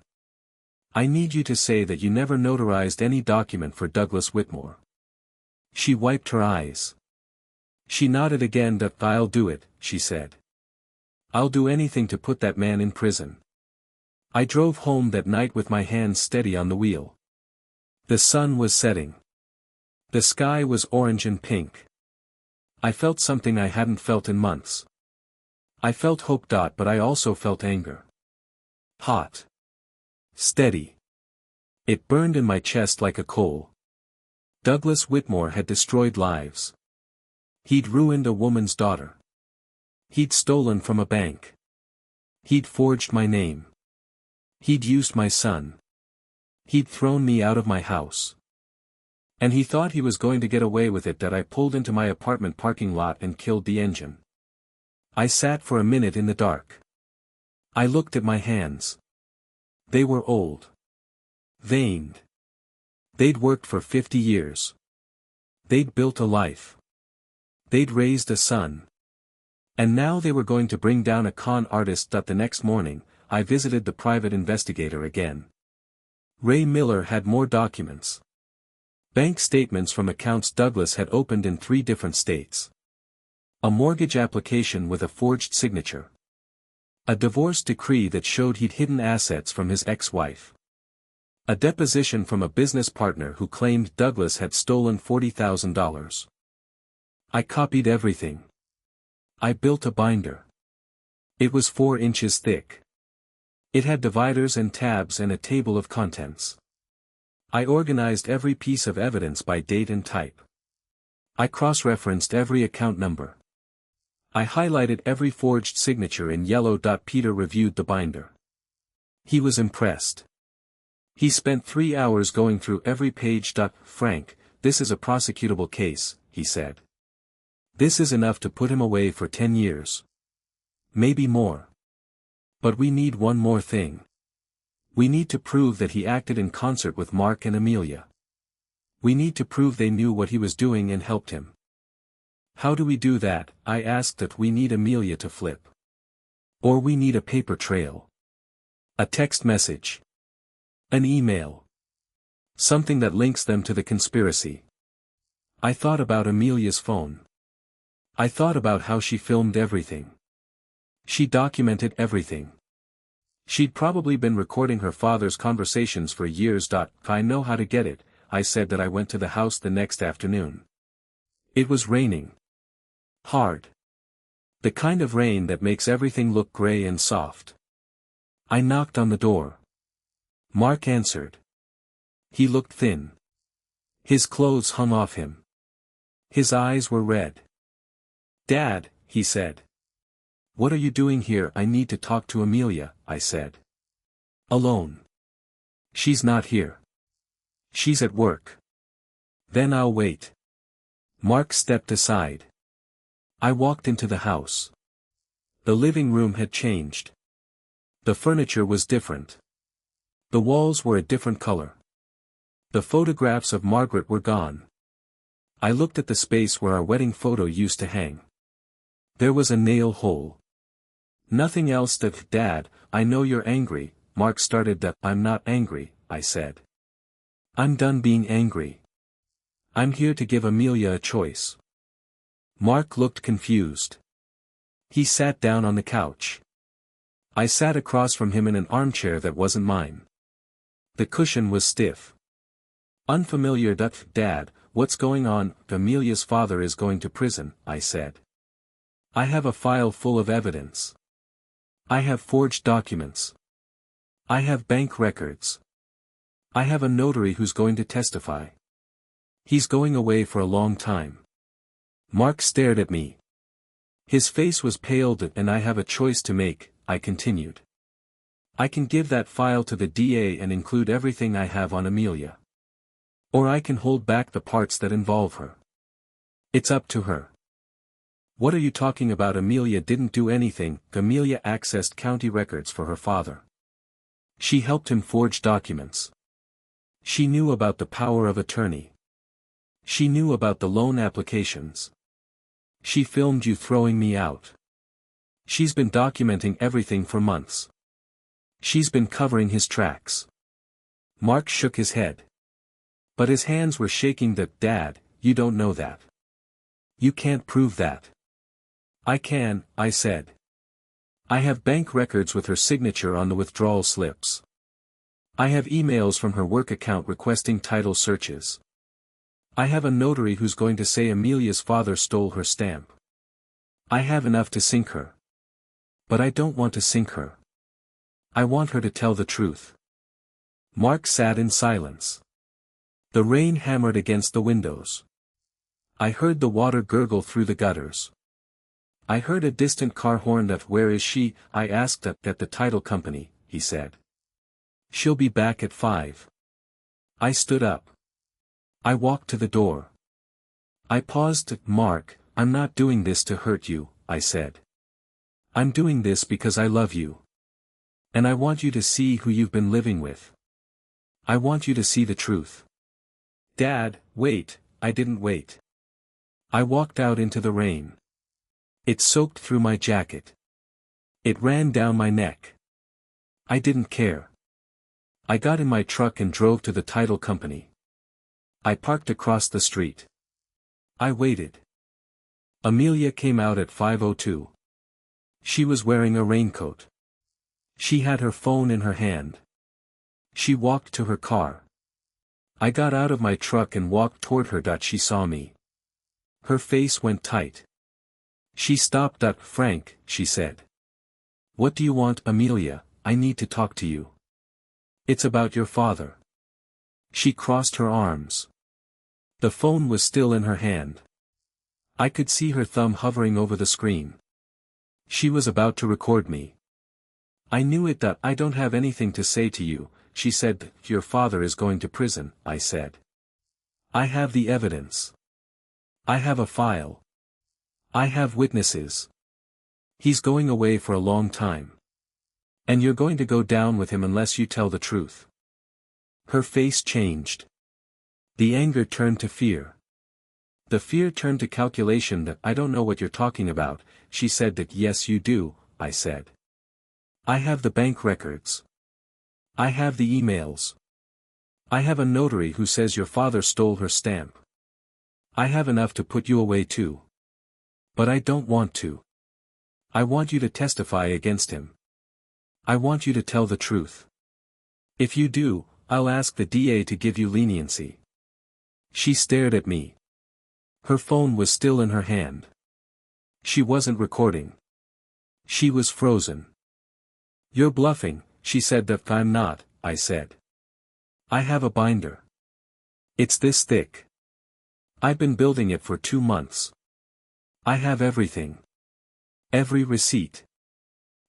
I need you to say that you never notarized any document for Douglas Whitmore. She wiped her eyes. She nodded again. I'll do it, she said. I'll do anything to put that man in prison. I drove home that night with my hands steady on the wheel. The sun was setting. The sky was orange and pink. I felt something I hadn't felt in months. I felt hope. But I also felt anger. Hot. Steady. It burned in my chest like a coal. Douglas Whitmore had destroyed lives. He'd ruined a woman's daughter. He'd stolen from a bank. He'd forged my name. He'd used my son. He'd thrown me out of my house. And he thought he was going to get away with it. I pulled into my apartment parking lot and killed the engine. I sat for a minute in the dark. I looked at my hands. They were old. Veined. They'd worked for 50 years. They'd built a life. They'd raised a son. And now they were going to bring down a con artist. The next morning, I visited the private investigator again. Ray Miller had more documents. Bank statements from accounts Douglas had opened in 3 different states. A mortgage application with a forged signature. A divorce decree that showed he'd hidden assets from his ex-wife. A deposition from a business partner who claimed Douglas had stolen $40,000. I copied everything. I built a binder. It was 4 inches thick. It had dividers and tabs and a table of contents. I organized every piece of evidence by date and type. I cross-referenced every account number. I highlighted every forged signature in yellow. Peter reviewed the binder. He was impressed. He spent 3 hours going through every page. Frank, this is a prosecutable case, he said. This is enough to put him away for 10 years. Maybe more. But we need one more thing. We need to prove that he acted in concert with Mark and Amelia. We need to prove they knew what he was doing and helped him. How do we do that? I asked. That we need Amelia to flip. Or we need a paper trail. A text message. An email. Something that links them to the conspiracy. I thought about Amelia's phone. I thought about how she filmed everything. She documented everything. She'd probably been recording her father's conversations for years. I know how to get it, I said. That I went to the house the next afternoon. It was raining. Hard. The kind of rain that makes everything look gray and soft. I knocked on the door. Mark answered. He looked thin. His clothes hung off him. His eyes were red. Dad, he said. What are you doing here? I need to talk to Amelia, I said. Alone. She's not here. She's at work. Then I'll wait. Mark stepped aside. I walked into the house. The living room had changed. The furniture was different. The walls were a different color. The photographs of Margaret were gone. I looked at the space where our wedding photo used to hang. There was a nail hole. Nothing else. Dad, I know you're angry, Mark started. I'm not angry, I said. I'm done being angry. I'm here to give Amelia a choice. Mark looked confused. He sat down on the couch. I sat across from him in an armchair that wasn't mine. The cushion was stiff. Unfamiliar. Dad, what's going on? Amelia's father is going to prison, I said. I have a file full of evidence. I have forged documents. I have bank records. I have a notary who's going to testify. He's going away for a long time. Mark stared at me. His face was pale. And I have a choice to make, I continued. I can give that file to the DA and include everything I have on Amelia. Or I can hold back the parts that involve her. It's up to her. What are you talking about? Amelia didn't do anything. Amelia accessed county records for her father. She helped him forge documents. She knew about the power of attorney. She knew about the loan applications. She filmed you throwing me out. She's been documenting everything for months. She's been covering his tracks. Mark shook his head. But his hands were shaking. Dad, you don't know that. You can't prove that. I can, I said. I have bank records with her signature on the withdrawal slips. I have emails from her work account requesting title searches. I have a notary who's going to say Amelia's father stole her stamp. I have enough to sink her. But I don't want to sink her. I want her to tell the truth. Mark sat in silence. The rain hammered against the windows. I heard the water gurgle through the gutters. I heard a distant car horn. Where is she? I asked. At the title company, he said. She'll be back at 5. I stood up. I walked to the door. I paused. Mark, I'm not doing this to hurt you, I said. I'm doing this because I love you. And I want you to see who you've been living with. I want you to see the truth. Dad, wait. I didn't wait. I walked out into the rain. It soaked through my jacket. It ran down my neck. I didn't care. I got in my truck and drove to the title company. I parked across the street. I waited. Amelia came out at 5:02. She was wearing a raincoat. She had her phone in her hand. She walked to her car. I got out of my truck and walked toward her. She saw me. Her face went tight. She stopped. Frank, she said. What do you want? Amelia, I need to talk to you. It's about your father. She crossed her arms. The phone was still in her hand. I could see her thumb hovering over the screen. She was about to record me. I knew it. That I don't have anything to say to you, she said. Your father is going to prison, I said. I have the evidence. I have a file. I have witnesses. He's going away for a long time. And you're going to go down with him unless you tell the truth. Her face changed. The anger turned to fear. The fear turned to calculation. That I don't know what you're talking about, she said. That yes you do, I said. I have the bank records. I have the emails. I have a notary who says your father stole her stamp. I have enough to put you away too. But I don't want to. I want you to testify against him. I want you to tell the truth. If you do, I'll ask the DA to give you leniency. She stared at me. Her phone was still in her hand. She wasn't recording. She was frozen. You're bluffing, she said. That I'm not, I said. I have a binder. It's this thick. I've been building it for 2 months. I have everything. Every receipt.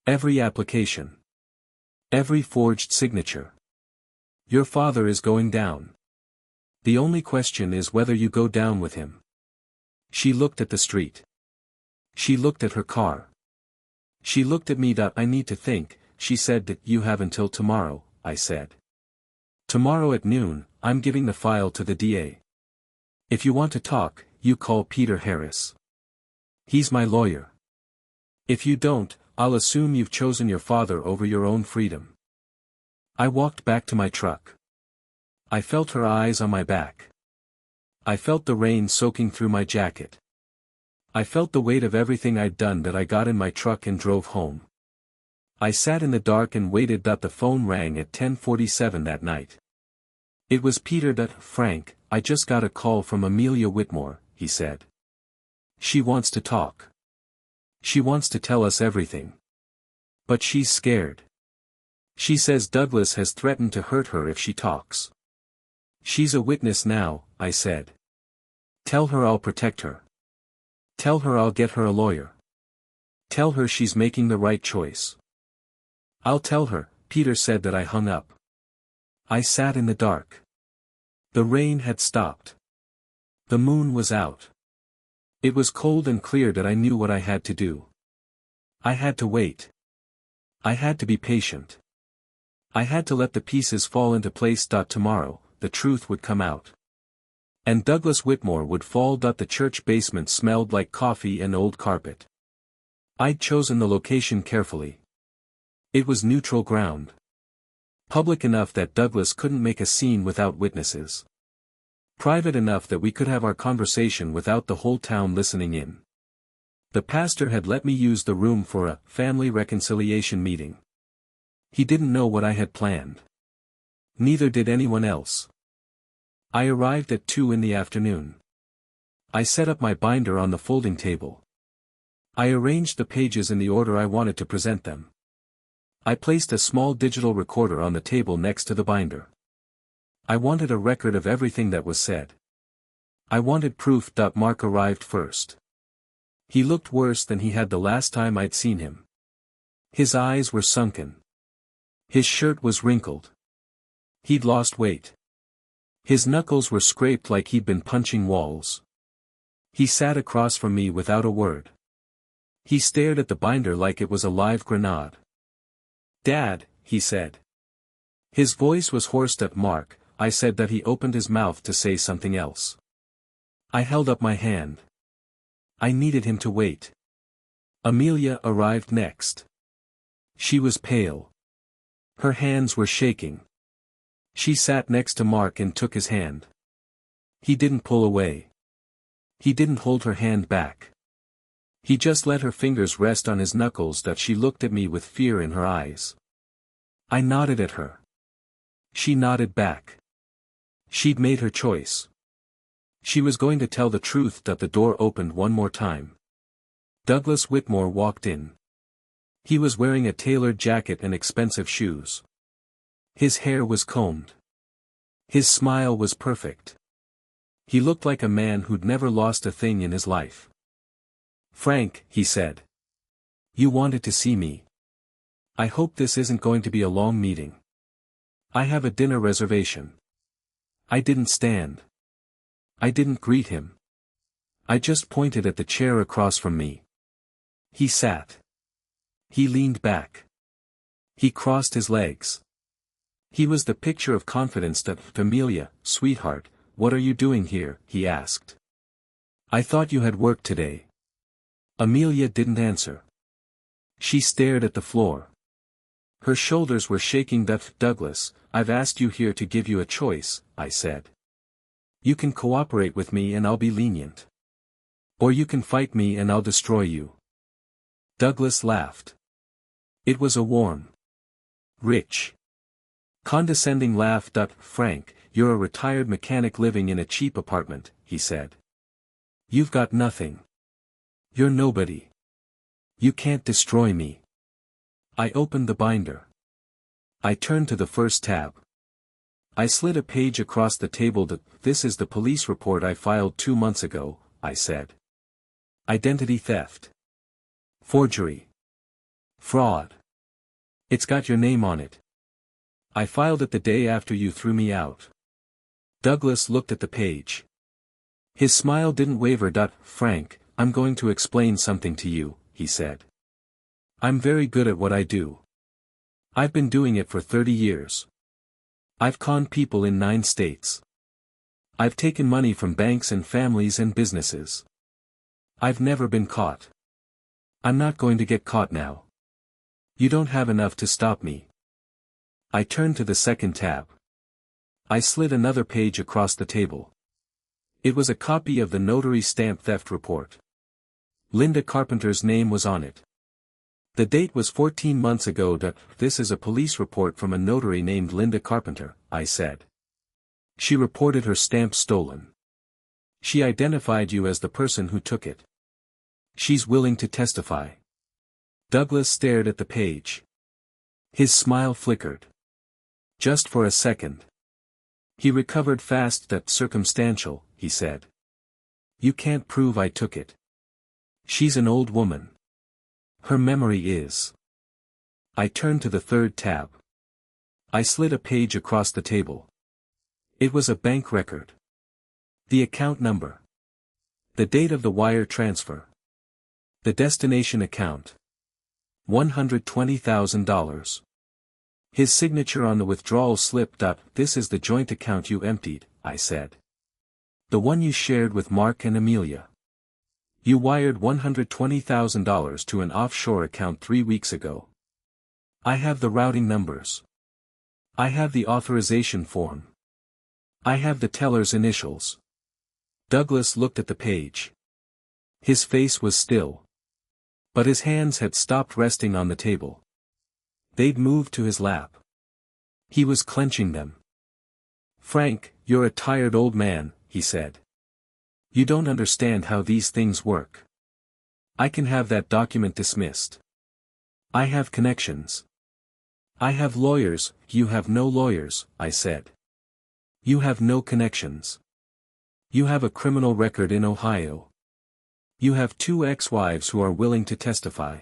Every application. Every forged signature. Your father is going down. The only question is whether you go down with him. She looked at the street. She looked at her car. She looked at me. I need to think, she said. That you have until tomorrow, I said. Tomorrow at noon, I'm giving the file to the DA. If you want to talk, you call Peter Harris. He's my lawyer. If you don't, I'll assume you've chosen your father over your own freedom. I walked back to my truck. I felt her eyes on my back. I felt the rain soaking through my jacket. I felt the weight of everything I'd done. That I got in my truck and drove home. I sat in the dark and waited. The phone rang at 10:47 that night. It was Peter. Frank, I just got a call from Amelia Whitmore, he said. She wants to talk. She wants to tell us everything. But she's scared. She says Douglas has threatened to hurt her if she talks. She's a witness now, I said. Tell her I'll protect her. Tell her I'll get her a lawyer. Tell her she's making the right choice. I'll tell her, Peter said. I hung up. I sat in the dark. The rain had stopped. The moon was out. It was cold and clear. I knew what I had to do. I had to wait. I had to be patient. I had to let the pieces fall into place. Tomorrow, the truth would come out. And Douglas Whitmore would fall. The church basement smelled like coffee and old carpet. I'd chosen the location carefully. It was neutral ground. Public enough that Douglas couldn't make a scene without witnesses. Private enough that we could have our conversation without the whole town listening in. The pastor had let me use the room for a family reconciliation meeting. He didn't know what I had planned. Neither did anyone else. I arrived at 2 in the afternoon. I set up my binder on the folding table. I arranged the pages in the order I wanted to present them. I placed a small digital recorder on the table next to the binder. I wanted a record of everything that was said. I wanted proof. Mark arrived first. He looked worse than he had the last time I'd seen him. His eyes were sunken. His shirt was wrinkled. He'd lost weight. His knuckles were scraped like he'd been punching walls. He sat across from me without a word. He stared at the binder like it was a live grenade. "Dad," he said. His voice was hoarse. "Mark," I said. He opened his mouth to say something else. I held up my hand. I needed him to wait. Amelia arrived next. She was pale. Her hands were shaking. She sat next to Mark and took his hand. He didn't pull away. He didn't hold her hand back. He just let her fingers rest on his knuckles. She looked at me with fear in her eyes. I nodded at her. She nodded back. She'd made her choice. She was going to tell the truth. The door opened one more time. Douglas Whitmore walked in. He was wearing a tailored jacket and expensive shoes. His hair was combed. His smile was perfect. He looked like a man who'd never lost a thing in his life. "Frank," he said. You wanted to see me. I hope this isn't going to be a long meeting. I have a dinner reservation. I didn't stand. I didn't greet him. I just pointed at the chair across from me. He sat. He leaned back. He crossed his legs. He was the picture of confidence. "Amelia, sweetheart, what are you doing here?" he asked. "I thought you had work today." Amelia didn't answer. She stared at the floor. Her shoulders were shaking. "Douglas, I've asked you here to give you a choice," I said. "You can cooperate with me and I'll be lenient. Or you can fight me and I'll destroy you." Douglas laughed. It was a warm, rich, condescending laugh. "Frank, you're a retired mechanic living in a cheap apartment," he said. "You've got nothing. You're nobody. You can't destroy me." I opened the binder. I turned to the first tab. I slid a page across the table. "This is the police report I filed 2 months ago," I said. "Identity theft. Forgery. Fraud. It's got your name on it. I filed it the day after you threw me out." Douglas looked at the page. His smile didn't waver. "Frank, I'm going to explain something to you," he said. "I'm very good at what I do. I've been doing it for 30 years. I've conned people in 9 states. I've taken money from banks and families and businesses. I've never been caught. I'm not going to get caught now. You don't have enough to stop me." I turned to the second tab. I slid another page across the table. It was a copy of the notary stamp theft report. Linda Carpenter's name was on it. The date was 14 months ago. "This is a police report from a notary named Linda Carpenter," I said. "She reported her stamp stolen. She identified you as the person who took it. She's willing to testify." Douglas stared at the page. His smile flickered. Just for a second. He recovered fast. "Circumstantial," he said. "You can't prove I took it. She's an old woman. Her memory is." I turned to the third tab. I slid a page across the table. It was a bank record. The account number. The date of the wire transfer. The destination account. $120,000. His signature on the withdrawal slip. "This is the joint account you emptied," I said. "The one you shared with Mark and Amelia. You wired $120,000 to an offshore account 3 weeks ago. I have the routing numbers. I have the authorization form. I have the teller's initials." Douglas looked at the page. His face was still. But his hands had stopped resting on the table. They'd moved to his lap. He was clenching them. "Frank, you're a tired old man," he said. "You don't understand how these things work. I can have that document dismissed. I have connections. I have lawyers." "You have no lawyers," I said. "You have no connections. You have a criminal record in Ohio. You have 2 ex-wives who are willing to testify.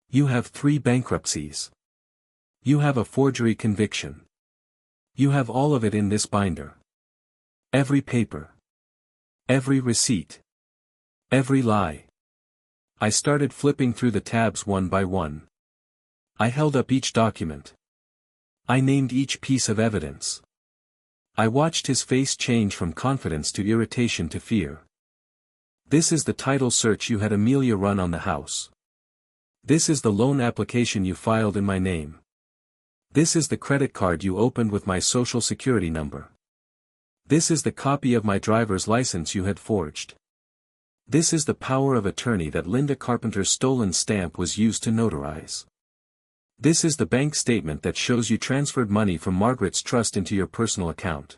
You have 3 bankruptcies. You have a forgery conviction. You have all of it in this binder. Every paper. Every receipt. Every lie." I started flipping through the tabs one by one. I held up each document. I named each piece of evidence. I watched his face change from confidence to irritation to fear. "This is the title search you had Amelia run on the house. This is the loan application you filed in my name. This is the credit card you opened with my social security number. This is the copy of my driver's license you had forged. This is the power of attorney that Linda Carpenter's stolen stamp was used to notarize. This is the bank statement that shows you transferred money from Margaret's trust into your personal account.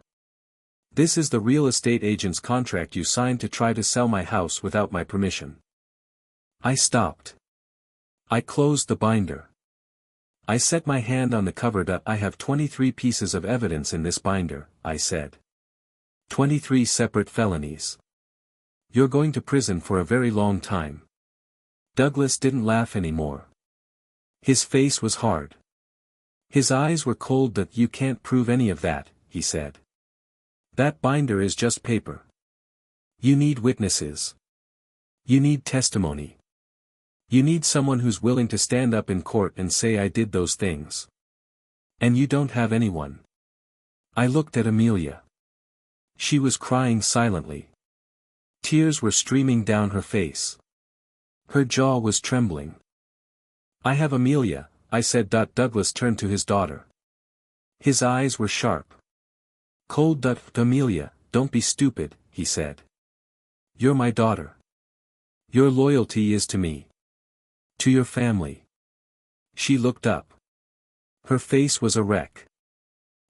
This is the real estate agent's contract you signed to try to sell my house without my permission." I stopped. I closed the binder. I set my hand on the cover. "I have 23 pieces of evidence in this binder," I said. 23 separate felonies. You're going to prison for a very long time. Douglas didn't laugh anymore. His face was hard. His eyes were cold. "That you can't prove any of that," he said. "That binder is just paper. You need witnesses. You need testimony. You need someone who's willing to stand up in court and say I did those things. And you don't have anyone." I looked at Amelia. She was crying silently. Tears were streaming down her face. Her jaw was trembling. "I have Amelia," I said. Douglas turned to his daughter. His eyes were sharp. Cold. "Amelia, don't be stupid," he said. "You're my daughter. Your loyalty is to me. To your family." She looked up. Her face was a wreck.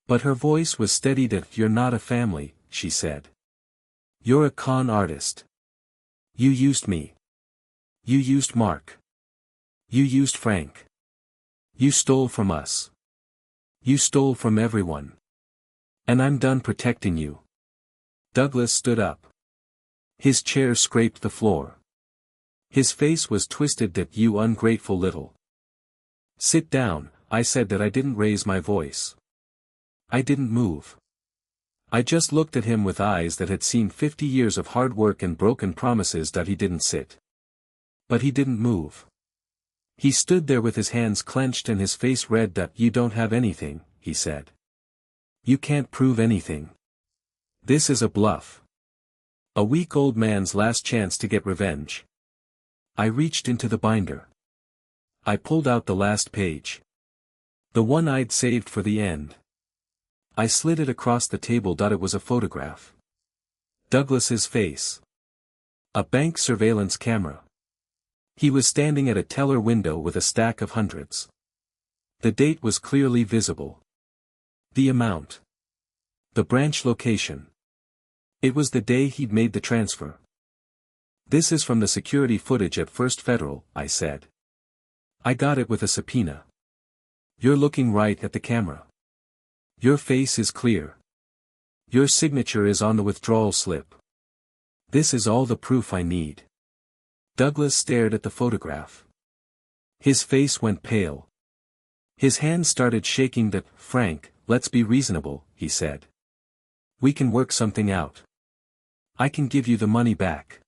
But her voice was steady. "You're not a family," she said. "You're a con artist. You used me. You used Mark. You used Frank. You stole from us. You stole from everyone. And I'm done protecting you." Douglas stood up. His chair scraped the floor. His face was twisted. "You ungrateful little." "Sit down," I said. "I didn't raise my voice. I didn't move. I just looked at him with eyes that had seen 50 years of hard work and broken promises." He didn't sit. But he didn't move. He stood there with his hands clenched and his face red. "You don't have anything," he said. "You can't prove anything. This is a bluff. A weak old man's last chance to get revenge." I reached into the binder. I pulled out the last page. The one I'd saved for the end. I slid it across the table. It was a photograph. Douglas's face. A bank surveillance camera. He was standing at a teller window with a stack of hundreds. The date was clearly visible. The amount. The branch location. It was the day he'd made the transfer. "This is from the security footage at First Federal," I said. "I got it with a subpoena. You're looking right at the camera. Your face is clear. Your signature is on the withdrawal slip. This is all the proof I need." Douglas stared at the photograph. His face went pale. His hands started shaking. "Frank, let's be reasonable," he said. "We can work something out. I can give you the money back."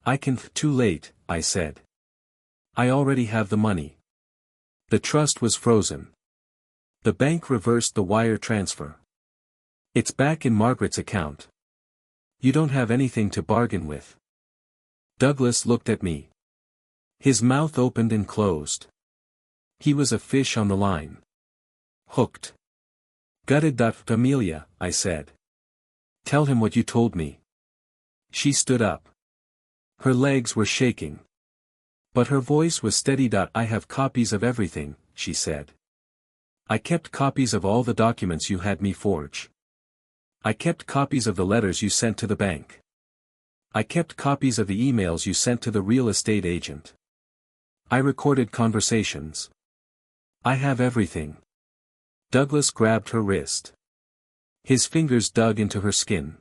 "I can." "Too late," I said. "I already have the money." The trust was frozen. The bank reversed the wire transfer. It's back in Margaret's account. You don't have anything to bargain with. Douglas looked at me. His mouth opened and closed. He was a fish on the line. Hooked. "Gutted. Amelia," I said. "Tell him what you told me." She stood up. Her legs were shaking. But her voice was steady. "I have copies of everything," she said. "I kept copies of all the documents you had me forge. I kept copies of the letters you sent to the bank. I kept copies of the emails you sent to the real estate agent. I recorded conversations. I have everything." Douglas grabbed her wrist. His fingers dug into her skin.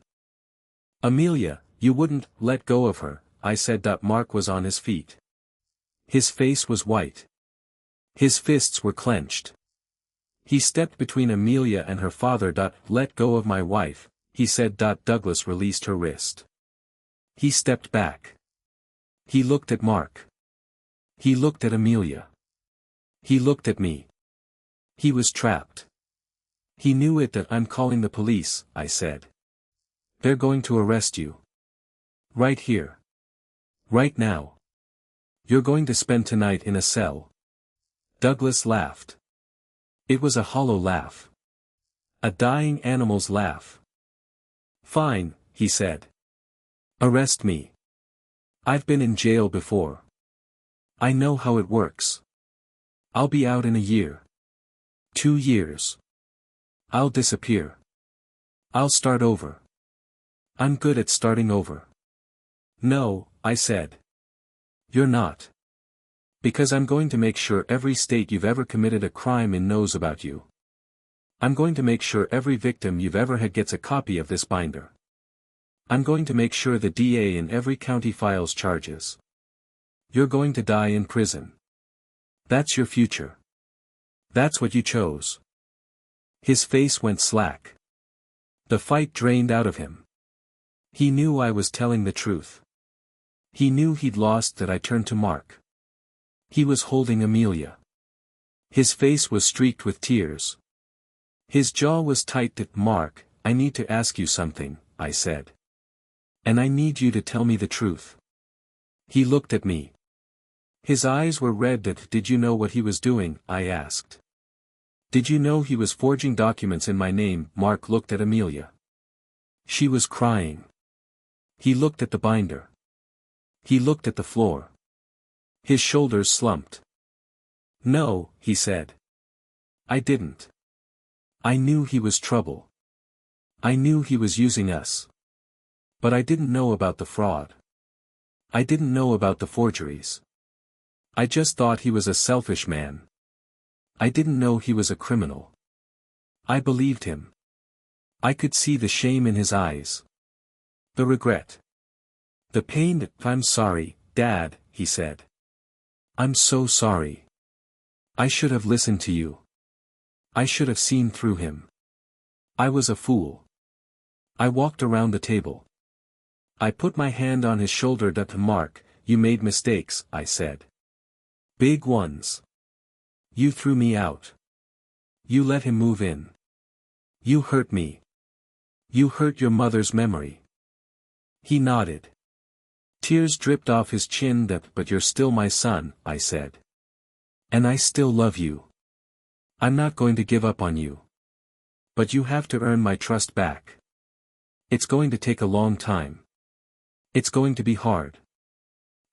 "Amelia, you wouldn't let go of her," I said. Mark was on his feet. His face was white. His fists were clenched. He stepped between Amelia and her father. "Let go of my wife," he said. Douglas released her wrist. He stepped back. He looked at Mark. He looked at Amelia. He looked at me. He was trapped. He knew it. "I'm calling the police," I said. "They're going to arrest you. Right here. Right now. You're going to spend tonight in a cell." Douglas laughed. It was a hollow laugh. A dying animal's laugh. "Fine," he said. "Arrest me. I've been in jail before. I know how it works. I'll be out in a year. 2 years. I'll disappear. I'll start over. I'm good at starting over." "No," I said. "You're not. Because I'm going to make sure every state you've ever committed a crime in knows about you. I'm going to make sure every victim you've ever had gets a copy of this binder. I'm going to make sure the DA in every county files charges. You're going to die in prison. That's your future. That's what you chose. His face went slack. The fight drained out of him. He knew I was telling the truth. He knew he'd lost that I turned to Mark. He was holding Amelia. His face was streaked with tears. His jaw was tight. Mark, I need to ask you something, I said. And I need you to tell me the truth. He looked at me. His eyes were red. Did you know what he was doing? I asked. Did you know he was forging documents in my name? Mark looked at Amelia. She was crying. He looked at the binder. He looked at the floor. His shoulders slumped. No, he said. I didn't. I knew he was trouble. I knew he was using us. But I didn't know about the fraud. I didn't know about the forgeries. I just thought he was a selfish man. I didn't know he was a criminal. I believed him. I could see the shame in his eyes. The regret. The pain. I'm sorry, Dad, he said. I'm so sorry. I should have listened to you. I should have seen through him. I was a fool. I walked around the table. I put my hand on his shoulder. Mark, you made mistakes, I said. Big ones. You threw me out. You let him move in. You hurt me. You hurt your mother's memory. He nodded. Tears dripped off his chin. But you're still my son, I said. And I still love you. I'm not going to give up on you. But you have to earn my trust back. It's going to take a long time. It's going to be hard.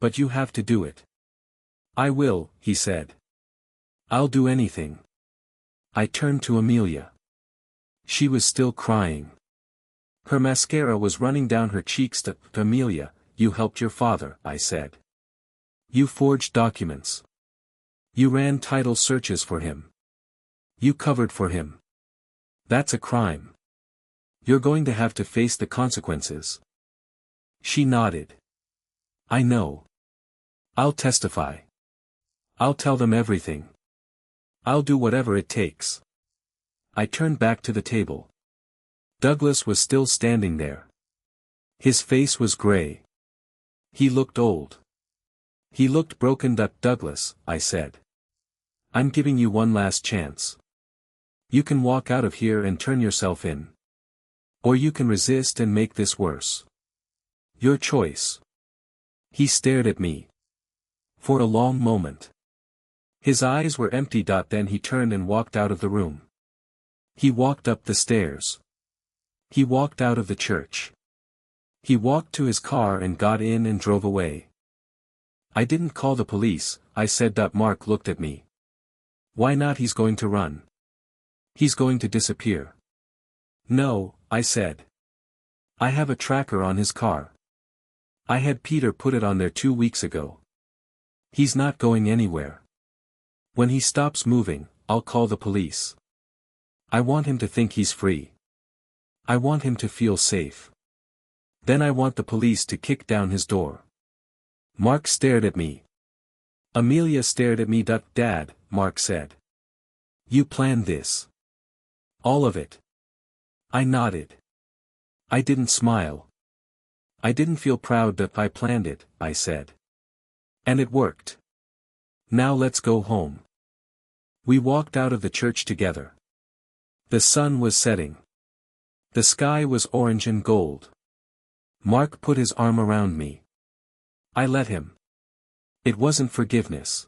But you have to do it. I will, he said. I'll do anything. I turned to Amelia. She was still crying. Her mascara was running down her cheeks. Amelia, you helped your father, I said. You forged documents. You ran title searches for him. You covered for him. That's a crime. You're going to have to face the consequences. She nodded. I know. I'll testify. I'll tell them everything. I'll do whatever it takes. I turned back to the table. Douglas was still standing there. His face was gray. He looked old. He looked broken. Douglas, I said. I'm giving you one last chance. You can walk out of here and turn yourself in. Or you can resist and make this worse. Your choice. He stared at me. For a long moment. His eyes were empty. Then he turned and walked out of the room. He walked up the stairs. He walked out of the church. He walked to his car and got in and drove away. I didn't call the police, I said. Mark looked at me. Why not? He's going to run. He's going to disappear. No, I said. I have a tracker on his car. I had Peter put it on there 2 weeks ago. He's not going anywhere. When he stops moving, I'll call the police. I want him to think he's free. I want him to feel safe. Then I want the police to kick down his door. Mark stared at me. Amelia stared at me. Dad, Mark said. You planned this. All of it. I nodded. I didn't smile. I didn't feel proud. I planned it, I said. And it worked. Now let's go home. We walked out of the church together. The sun was setting. The sky was orange and gold. Mark put his arm around me. I let him. It wasn't forgiveness.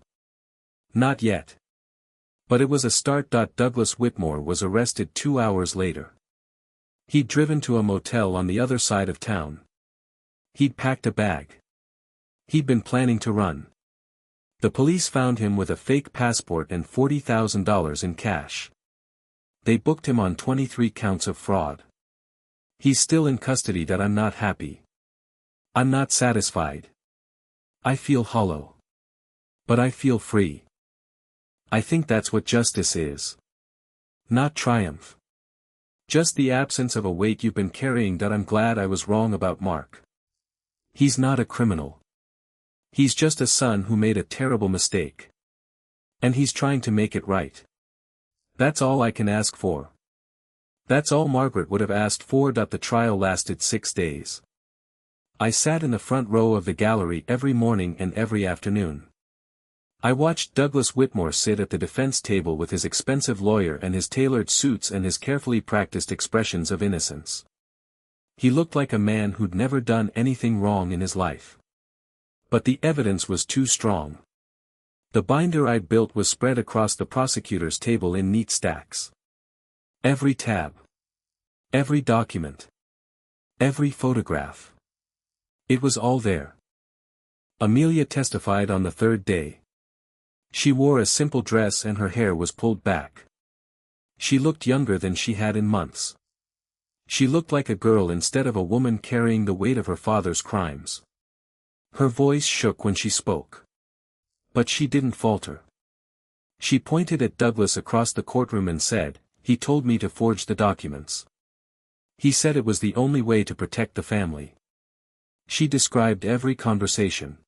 Not yet. But it was a start. Douglas Whitmore was arrested 2 hours later. He'd driven to a motel on the other side of town. He'd packed a bag. He'd been planning to run. The police found him with a fake passport and $40,000 in cash. They booked him on 23 counts of fraud. He's still in custody. I'm not happy. I'm not satisfied. I feel hollow. But I feel free. I think that's what justice is. Not triumph. Just the absence of a weight you've been carrying. I'm glad I was wrong about Mark. He's not a criminal. He's just a son who made a terrible mistake. And he's trying to make it right. That's all I can ask for. That's all Margaret would have asked for. The trial lasted 6 days. I sat in the front row of the gallery every morning and every afternoon. I watched Douglas Whitmore sit at the defense table with his expensive lawyer and his tailored suits and his carefully practiced expressions of innocence. He looked like a man who'd never done anything wrong in his life. But the evidence was too strong. The binder I'd built was spread across the prosecutor's table in neat stacks. Every tab. Every document. Every photograph. It was all there. Amelia testified on the third day. She wore a simple dress and her hair was pulled back. She looked younger than she had in months. She looked like a girl instead of a woman carrying the weight of her father's crimes. Her voice shook when she spoke. But she didn't falter. She pointed at Douglas across the courtroom and said, "He told me to forge the documents. He said it was the only way to protect the family." She described every conversation.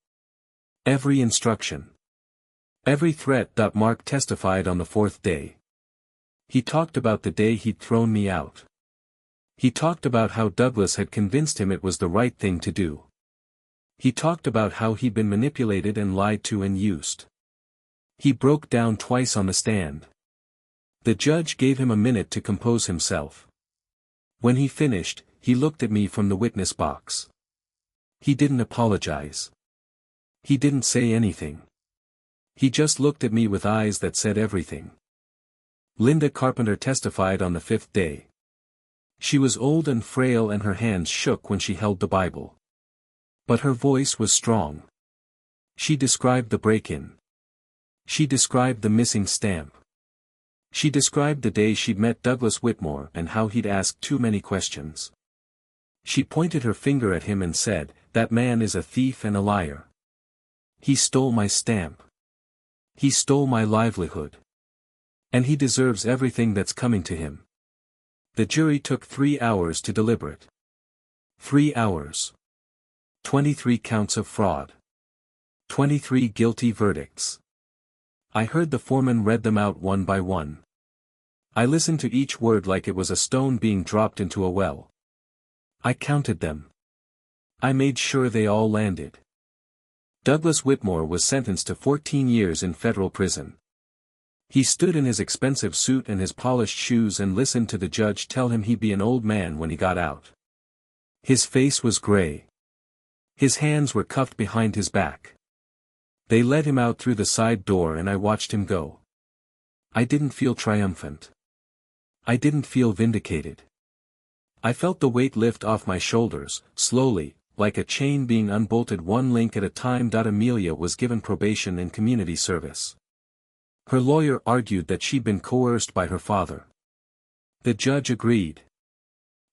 Every instruction. Every threat. Mark testified on the fourth day. He talked about the day he'd thrown me out. He talked about how Douglas had convinced him it was the right thing to do. He talked about how he'd been manipulated and lied to and used. He broke down twice on the stand. The judge gave him a minute to compose himself. When he finished, he looked at me from the witness box. He didn't apologize. He didn't say anything. He just looked at me with eyes that said everything. Linda Carpenter testified on the fifth day. She was old and frail and her hands shook when she held the Bible. But her voice was strong. She described the break-in. She described the missing stamp. She described the day she'd met Douglas Whitmore and how he'd asked too many questions. She pointed her finger at him and said, "That man is a thief and a liar. He stole my stamp. He stole my livelihood. And he deserves everything that's coming to him." The jury took 3 hours to deliberate. 3 hours. 23 counts of fraud. 23 guilty verdicts. I heard the foreman read them out one by one. I listened to each word like it was a stone being dropped into a well. I counted them. I made sure they all landed. Douglas Whitmore was sentenced to 14 years in federal prison. He stood in his expensive suit and his polished shoes and listened to the judge tell him he'd be an old man when he got out. His face was gray. His hands were cuffed behind his back. They led him out through the side door and I watched him go. I didn't feel triumphant. I didn't feel vindicated. I felt the weight lift off my shoulders, slowly, like a chain being unbolted one link at a time. Amelia was given probation and community service. Her lawyer argued that she'd been coerced by her father. The judge agreed.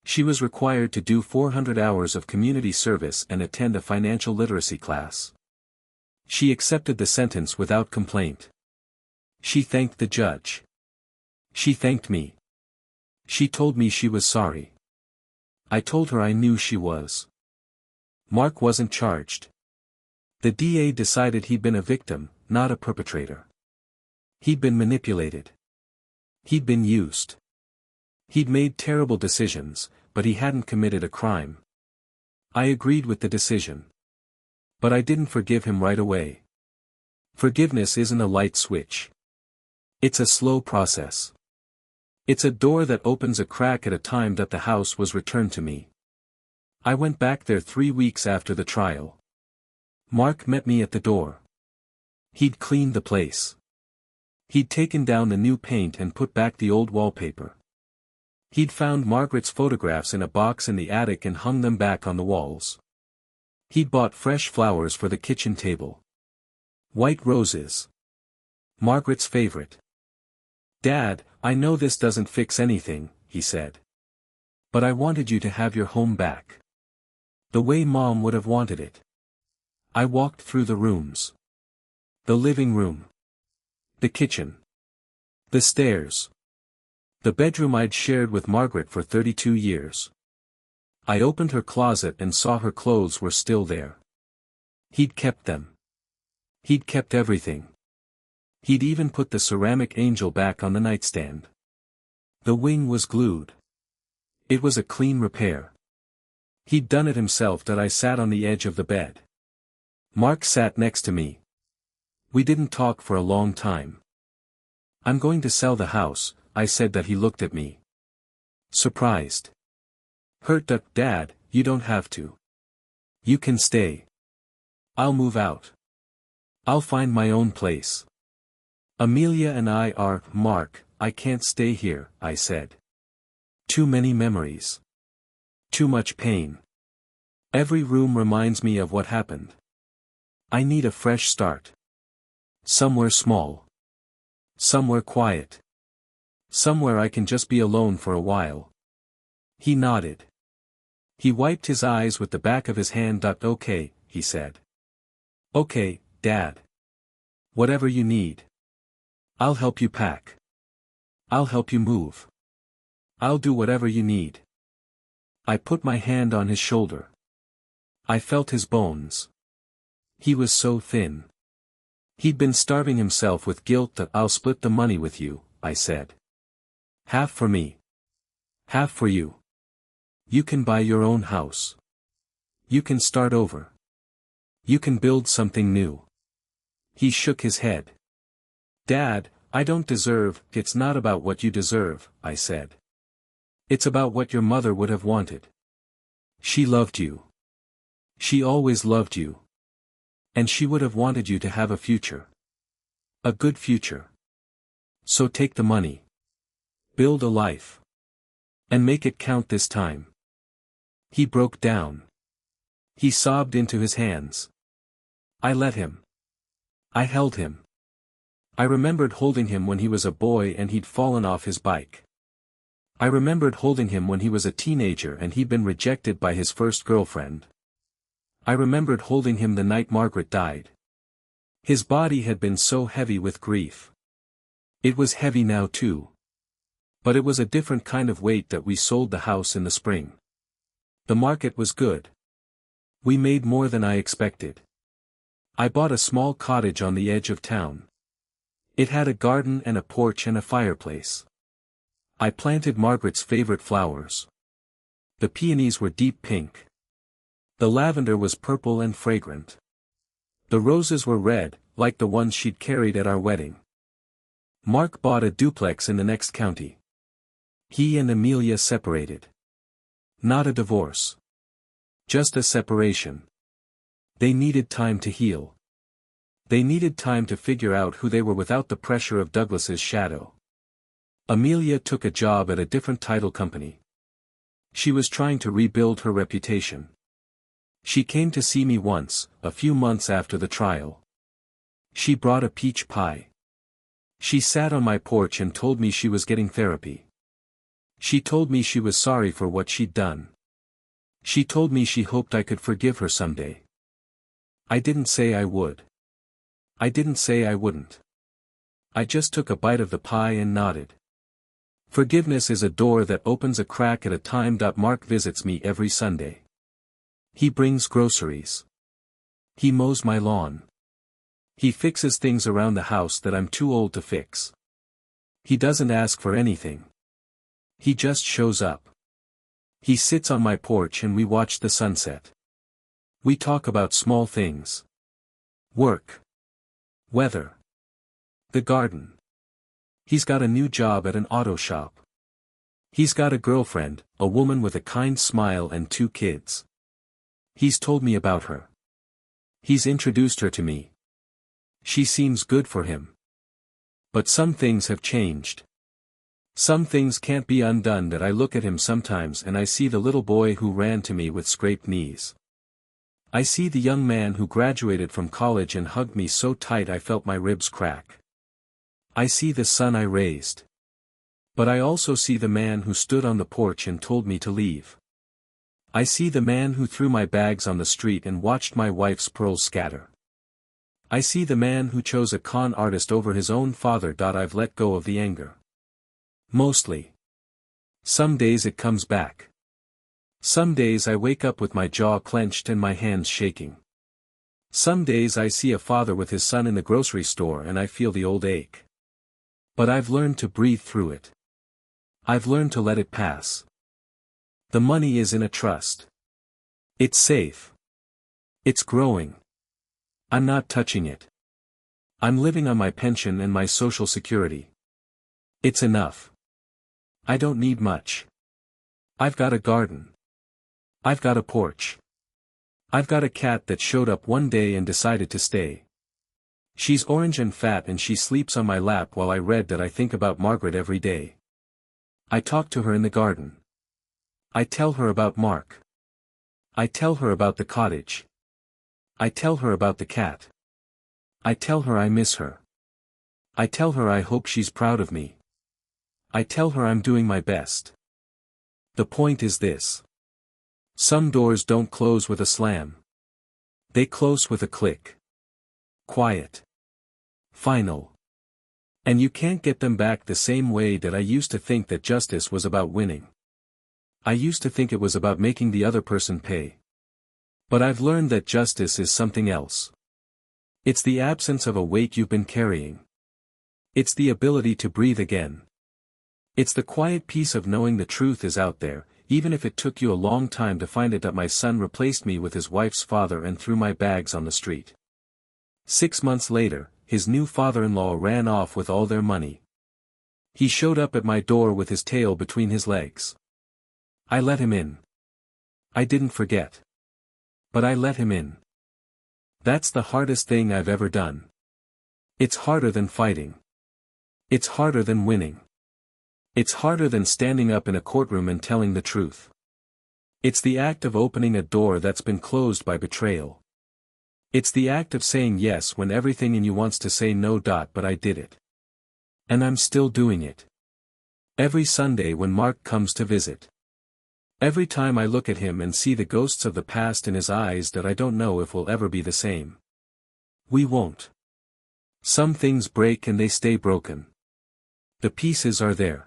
She was required to do 400 hours of community service and attend a financial literacy class. She accepted the sentence without complaint. She thanked the judge. She thanked me. She told me she was sorry. I told her I knew she was. Mark wasn't charged. The DA decided he'd been a victim, not a perpetrator. He'd been manipulated. He'd been used. He'd made terrible decisions, but he hadn't committed a crime. I agreed with the decision. But I didn't forgive him right away. Forgiveness isn't a light switch. It's a slow process. It's a door that opens a crack at a time. The house was returned to me. I went back there 3 weeks after the trial. Mark met me at the door. He'd cleaned the place. He'd taken down the new paint and put back the old wallpaper. He'd found Margaret's photographs in a box in the attic and hung them back on the walls. He'd bought fresh flowers for the kitchen table. White roses. Margaret's favorite. "Dad, I know this doesn't fix anything," he said. "But I wanted you to have your home back. The way Mom would have wanted it." I walked through the rooms. The living room. The kitchen. The stairs. The bedroom I'd shared with Margaret for 32 years. I opened her closet and saw her clothes were still there. He'd kept them. He'd kept everything. He'd even put the ceramic angel back on the nightstand. The wing was glued. It was a clean repair. He'd done it himself. That I sat on the edge of the bed. Mark sat next to me. We didn't talk for a long time. "I'm going to sell the house," I said. That he looked at me. Surprised. Hurt. "Dad, you don't have to. You can stay. I'll move out. I'll find my own place. Amelia and I are." "Mark, I can't stay here," I said. "Too many memories. Too much pain. Every room reminds me of what happened. I need a fresh start. Somewhere small. Somewhere quiet. Somewhere I can just be alone for a while." He nodded. He wiped his eyes with the back of his hand. "Okay," he said. "Okay, Dad. Whatever you need. I'll help you pack. I'll help you move. I'll do whatever you need." I put my hand on his shoulder. I felt his bones. He was so thin. He'd been starving himself with guilt. "I'll split the money with you," I said. "Half for me. Half for you. You can buy your own house. You can start over. You can build something new." He shook his head. "Dad, I don't deserve." "It's not about what you deserve," I said. "It's about what your mother would have wanted. She loved you. She always loved you. And she would have wanted you to have a future. A good future. So take the money. Build a life. And make it count this time." He broke down. He sobbed into his hands. I let him. I held him. I remembered holding him when he was a boy and he'd fallen off his bike. I remembered holding him when he was a teenager and he'd been rejected by his first girlfriend. I remembered holding him the night Margaret died. His body had been so heavy with grief. It was heavy now too. But it was a different kind of weight. That we sold the house in the spring. The market was good. We made more than I expected. I bought a small cottage on the edge of town. It had a garden and a porch and a fireplace. I planted Margaret's favorite flowers. The peonies were deep pink. The lavender was purple and fragrant. The roses were red, like the ones she'd carried at our wedding. Mark bought a duplex in the next county. He and Amelia separated. Not a divorce. Just a separation. They needed time to heal. They needed time to figure out who they were without the pressure of Douglas's shadow. Amelia took a job at a different title company. She was trying to rebuild her reputation. She came to see me once, a few months after the trial. She brought a peach pie. She sat on my porch and told me she was getting therapy. She told me she was sorry for what she'd done. She told me she hoped I could forgive her someday. I didn't say I would. I didn't say I wouldn't. I just took a bite of the pie and nodded. Forgiveness is a door that opens a crack at a time. Mark visits me every Sunday. He brings groceries. He mows my lawn. He fixes things around the house that I'm too old to fix. He doesn't ask for anything. He just shows up. He sits on my porch and we watch the sunset. We talk about small things. Work. Weather. The garden. He's got a new job at an auto shop. He's got a girlfriend, a woman with a kind smile and 2 kids. He's told me about her. He's introduced her to me. She seems good for him. But some things have changed. Some things can't be undone. That I look at him sometimes and I see the little boy who ran to me with scraped knees. I see the young man who graduated from college and hugged me so tight I felt my ribs crack. I see the son I raised. But I also see the man who stood on the porch and told me to leave. I see the man who threw my bags on the street and watched my wife's pearls scatter. I see the man who chose a con artist over his own father. I've let go of the anger. Mostly. Some days it comes back. Some days I wake up with my jaw clenched and my hands shaking. Some days I see a father with his son in the grocery store and I feel the old ache. But I've learned to breathe through it. I've learned to let it pass. The money is in a trust. It's safe. It's growing. I'm not touching it. I'm living on my pension and my social security. It's enough. I don't need much. I've got a garden. I've got a porch. I've got a cat that showed up one day and decided to stay. She's orange and fat and she sleeps on my lap while I read that I think about Margaret every day. I talk to her in the garden. I tell her about Mark. I tell her about the cottage. I tell her about the cat. I tell her I miss her. I tell her I hope she's proud of me. I tell her I'm doing my best. The point is this. Some doors don't close with a slam. They close with a click. Quiet. Final. And you can't get them back the same way that I used to think that justice was about winning. I used to think it was about making the other person pay. But I've learned that justice is something else. It's the absence of a weight you've been carrying. It's the ability to breathe again. It's the quiet peace of knowing the truth is out there, even if it took you a long time to find it. That my son replaced me with his wife's father and threw my bags on the street. 6 months later, his new father-in-law ran off with all their money. He showed up at my door with his tail between his legs. I let him in. I didn't forget. But I let him in. That's the hardest thing I've ever done. It's harder than fighting. It's harder than winning. It's harder than standing up in a courtroom and telling the truth. It's the act of opening a door that's been closed by betrayal. It's the act of saying yes when everything in you wants to say no. But I did it. And I'm still doing it. Every Sunday when Mark comes to visit. Every time I look at him and see the ghosts of the past in his eyes, that I don't know if we'll ever be the same. We won't. Some things break and they stay broken. The pieces are there.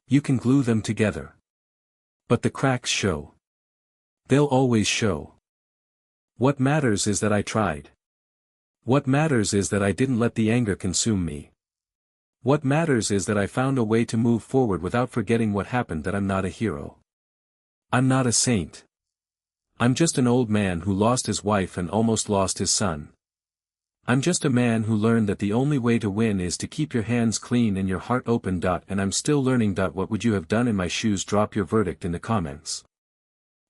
You can glue them together. But the cracks show. They'll always show. What matters is that I tried. What matters is that I didn't let the anger consume me. What matters is that I found a way to move forward without forgetting what happened. That I'm not a hero. I'm not a saint. I'm just an old man who lost his wife and almost lost his son. I'm just a man who learned that the only way to win is to keep your hands clean and your heart open. And I'm still learning. What would you have done in my shoes? Drop your verdict in the comments.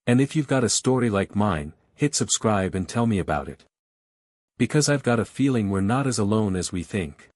And if you've got a story like mine, hit subscribe and tell me about it. Because I've got a feeling we're not as alone as we think.